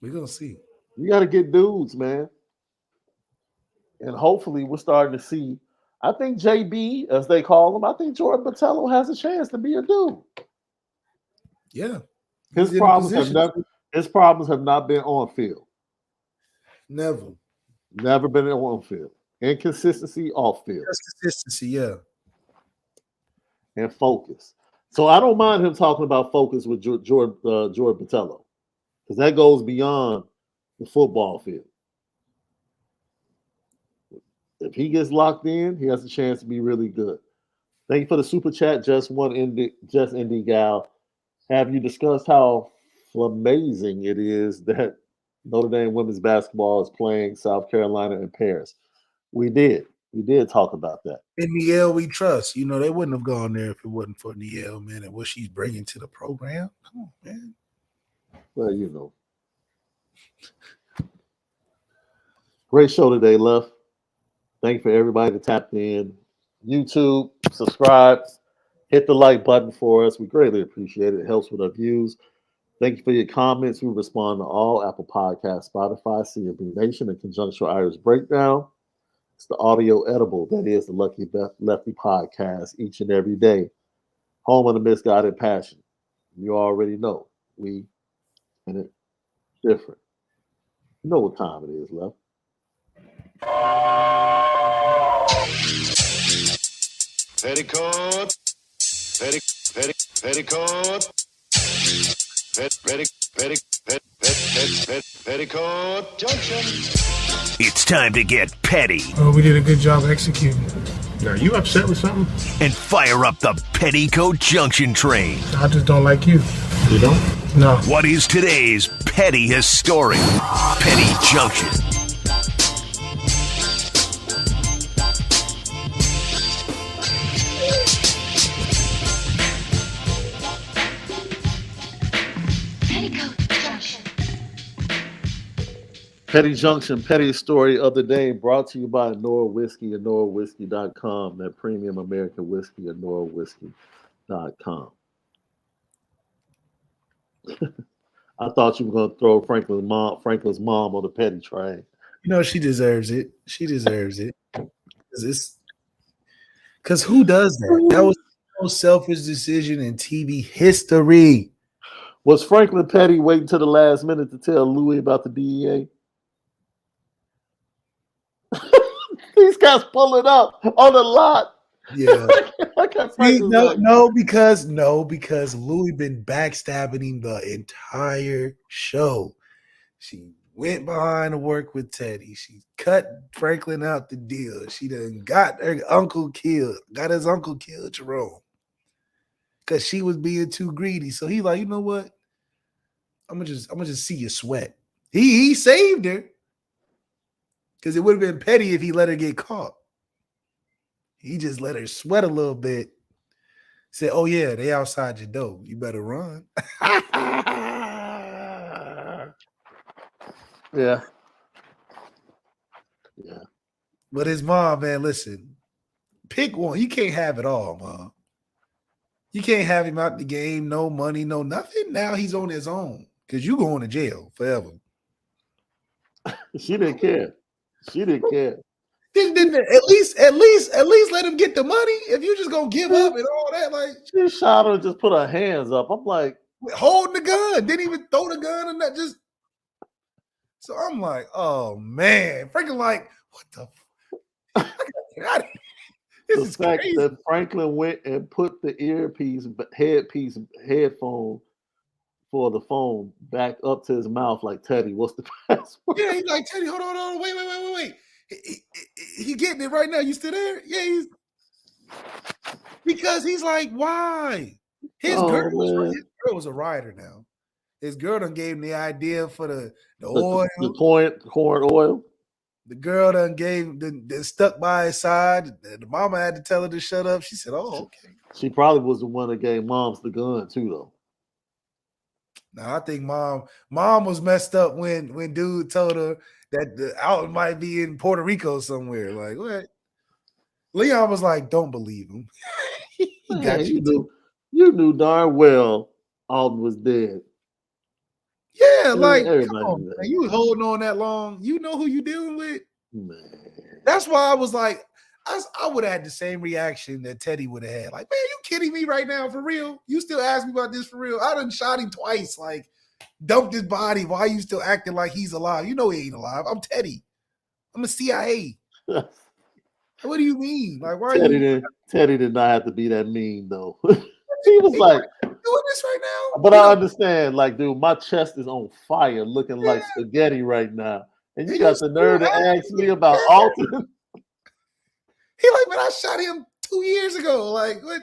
We're going to see. You got to get dudes, man. And hopefully we're starting to see, I think JB, as they call him, I think Jordan Botello has a chance to be a dude. Yeah. His problems have not been on field. Never been on field. Inconsistency off field. Just consistency, yeah. And focus. So I don't mind him talking about focus with Jordan Botello, because that goes beyond the football field. If he gets locked in, he has a chance to be really good. Thank you for the super chat, Just Indie Gal. Have you discussed how amazing it is that Notre Dame women's basketball is playing South Carolina and Paris? We did. We did talk about that. In Niele, we trust. You know, they wouldn't have gone there if it wasn't for Niele, man, and what she's bringing to the program. Come on, man. Well, you know. Great show today, Left. Thank you for everybody that tapped in. YouTube, subscribe, hit the like button for us. We greatly appreciate it. It helps with our views. Thank you for your comments. We respond to all Apple Podcasts, Spotify, CNB Nation, and Conjunction Irish Breakdown. It's the audio edible. That is the Lucky Lefty podcast each and every day. Home of the misguided passion. You already know. We and it different. You know what time it is, Left. Petticoat, petticoat, petticoat, Junction. It's time to get petty. Oh, we did a good job executing. Are you upset with something? And fire up the Petticoat Junction train. I just don't like you. You don't? No. What is today's petty historic? Petty Junction. Petty Junction, petty story of the day, brought to you by Onora Whiskey, OnoraWhiskey.com, that premium American whiskey, OnoraWhiskey.com. I thought you were going to throw Franklin's mom on the petty train. You know, she deserves it. She deserves it. Because who does that? That was the most selfish decision in TV history. Was Franklin Petty waiting to the last minute to tell Louis about the DEA? These guys pulling up on the lot. Yeah. See, because Louis been backstabbing him the entire show. She went behind to work with Teddy. She cut Franklin out the deal. She done got his uncle killed, Jerome. Because she was being too greedy. So he like, you know what? I'm gonna just see you sweat. He saved her. Because it would have been petty if he let her get caught. He just let her sweat a little bit. Said, oh yeah, they outside your door. You better run. Yeah. But his mom, man, listen. Pick one. You can't have it all, Mom. You can't have him out the game, no money, no nothing. Now he's on his own because you going to jail forever. She didn't care. Didn't at least let him get the money. If you just gonna give up and all that, like she shot her and just put her hands up. I'm like, holding the gun, didn't even throw the gun and that just. So I'm like, oh man, freaking like, what the? This is fact crazy. that Franklin went and put the headphone for the phone back up to his mouth like, Teddy, what's the password? Yeah, he's like, Teddy, hold on, wait. He getting it right now. You still there? Yeah, because he's like, why? His girl was a rider now. His girl done gave him the idea for the oil. The corn oil. The girl done stuck by his side. The mama had to tell her to shut up. She said, oh, okay. She probably was the one that gave moms the gun too, though. Now I think mom was messed up when dude told her that the out might be in Puerto Rico somewhere. Like, what? Leon was like, don't believe him. He got you. You knew darn well Alden was dead. Yeah, like, come on, man. You was holding on that long. You know who you dealing with? Man. That's why I was like, I would have had the same reaction that Teddy would have had. Like, man, you kidding me right now? For real? You still ask me about this for real? I done shot him twice. Like, dumped his body. Why are you still acting like he's alive? You know he ain't alive. I'm Teddy. I'm a CIA. What do you mean? Like, why Teddy did not have to be that mean, though. He was like, doing this right now. But I understand, like, dude, my chest is on fire, looking like spaghetti right now, and you got the nerve to ask me about Alton. He like, man, I shot him 2 years ago. Like, what?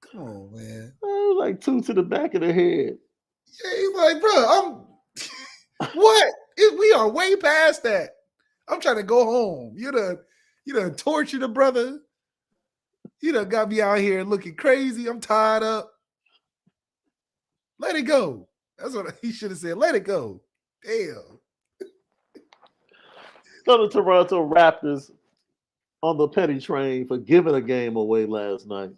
Come on, man. Like 2 to the back of the head. Yeah, he's like, bro, what? We are way past that. I'm trying to go home. You done tortured a brother. You done got me out here looking crazy. I'm tied up. Let it go. That's what he should have said. Let it go. Damn. So the Toronto Raptors on the petty train for giving a game away last night.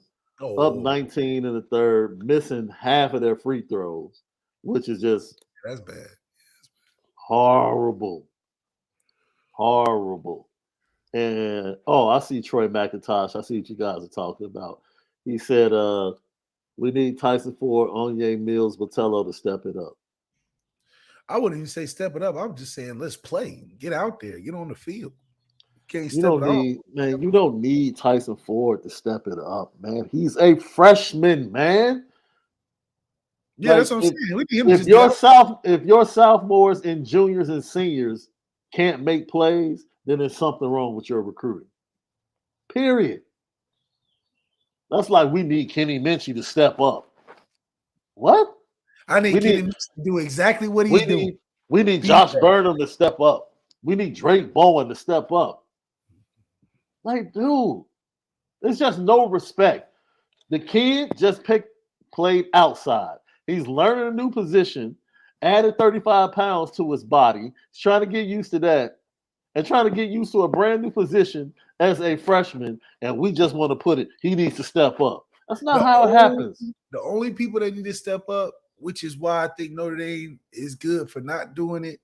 Up 19 in the third, missing half of their free throws, which is just that's bad. Horrible. And I see Troy McIntosh. I see what you guys are talking about. He said, we need Tyson Ford, Onye Mills, Botello to step it up. I wouldn't even say step it up. I'm just saying let's play. Get out there. Get on the field. You don't need Tyson Ford to step it up, man. He's a freshman, man. Yeah, like, that's what I'm saying. If your sophomores and juniors and seniors can't make plays, then there's something wrong with your recruiting. Period. That's like we need Kenny Minchie to step up. What? I need Kenny Minchie to do exactly what he's doing. We need Josh Burnham to step up. We need Drake Bowen to step up. Like, dude, there's just no respect. The kid just played outside. He's learning a new position, added 35 pounds to his body. He's trying to get used to that and trying to get used to a brand new position as a freshman. And we just want to put it, he needs to step up. That's not how it happens. The only people that need to step up, which is why I think Notre Dame is good for not doing it,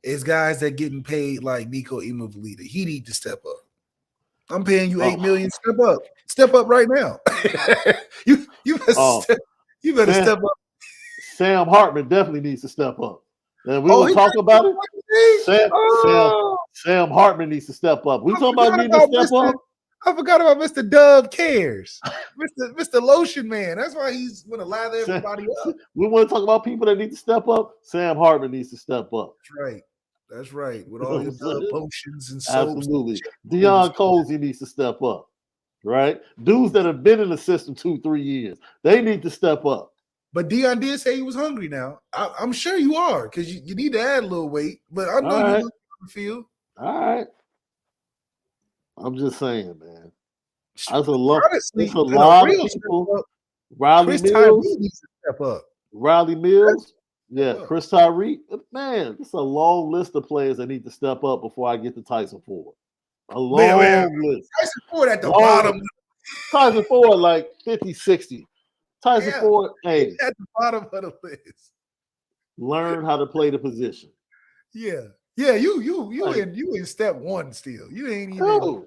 is guys that getting paid like Nico Imavlita. He need to step up. I'm paying you $8 million. Step up right now. You better step up. Sam Hartman definitely needs to step up. And we Oh, will he talk got about the it. fucking thing? Sam Hartman needs to step up. We I talking about forgot needing to about step up. I forgot about Mr. Dove Cares. Mr. Lotion Man. That's why he's going to lather everybody up. We want to talk about people that need to step up. Sam Hartman needs to step up. That's right. With all his potions and soaps. Absolutely. Deion Colsey needs to step up. Right? Dudes that have been in the system 2-3 years, they need to step up. But Deion did say he was hungry now. I'm sure you are because you need to add a little weight. But I know you look on the field. All right. I'm just saying, man. That's a lot. It's a lot of people. Riley Mills needs to step up. Riley Mills, Chris Tyree. Man, it's a long list of players that need to step up before I get to Tyson Ford. A long list. Tyson Ford at the bottom. Tyson Ford like 50, 60. Tyson Ford, hey, at the bottom of the list. Learn how to play the position. Yeah, you in step one still. You ain't even. No.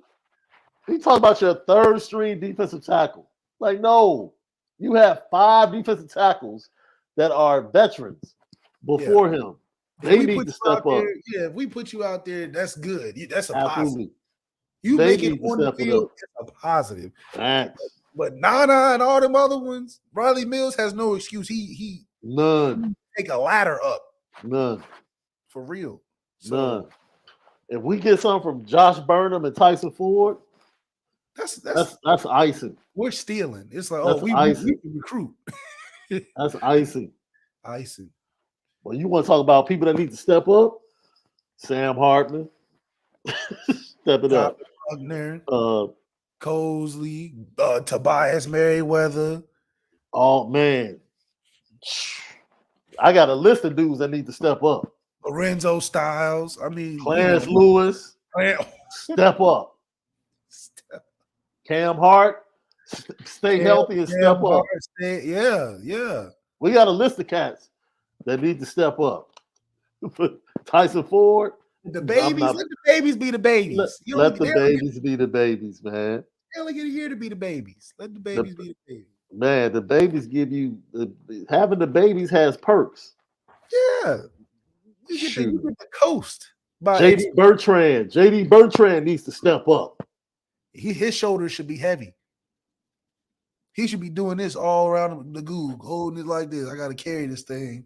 You talk about your third string defensive tackle. Like, no, you have 5 defensive tackles that are veterans before him. They need to step up. If we put you out there, that's good. That's a Absolutely. positive. You make it on the field, it's a positive. Thanks. But Nana and all them other ones, Riley Mills has no excuse. He none take a ladder up. None. For real. None. If we get something from Josh Burnham and Tyson Ford, that's icing. We're stealing. It's like, that's we can recruit. That's icing. Icing. Well, you want to talk about people that need to step up? Sam Hartman. Step it up. Wagner, Cosley, Tobias Merriweather. Oh, man. I got a list of dudes that need to step up. Lorenzo Styles. I mean, Clarence Lewis. Step up. Cam Hart. Stay healthy and step up. Yeah. We got a list of cats that need to step up. Tyson Ford. The babies, let the babies be the babies. Let the babies be the babies, man. They only get a year to be the babies. Let the babies be the babies. Man, the babies give you having the babies has perks. Yeah. You get the coast. JD Bertrand needs to step up. His shoulders should be heavy. He should be doing this all around the goog, holding it like this. I got to carry this thing.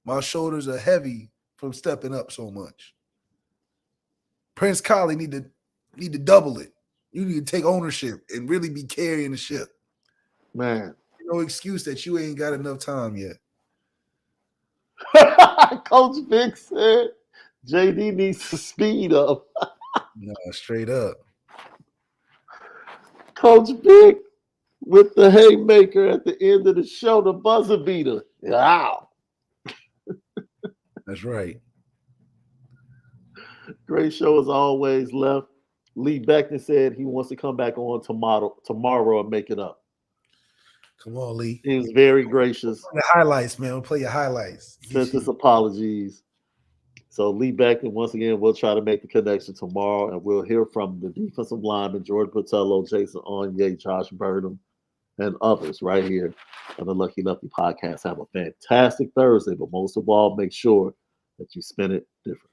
My shoulders are heavy from stepping up so much. Prince Collie need to double it. You need to take ownership and really be carrying the ship. Man. No excuse that you ain't got enough time yet. Coach Vic said JD needs to speed up. No, straight up. Coach Vic with the haymaker at the end of the show, the buzzer beater. Wow. That's right. Great show as always. Left. Lee Beckton said he wants to come back on tomorrow and make it up. Come on, Lee. He was very gracious. The highlights, man. We'll play your highlights. Sent his apologies. So Lee Beckton, once again, we'll try to make the connection tomorrow, and we'll hear from the defensive lineman, George Botello, Jason Onye, Josh Burnham, and others right here on the Lucky Lefty podcast. Have a fantastic Thursday, but most of all, make sure that you spin it different.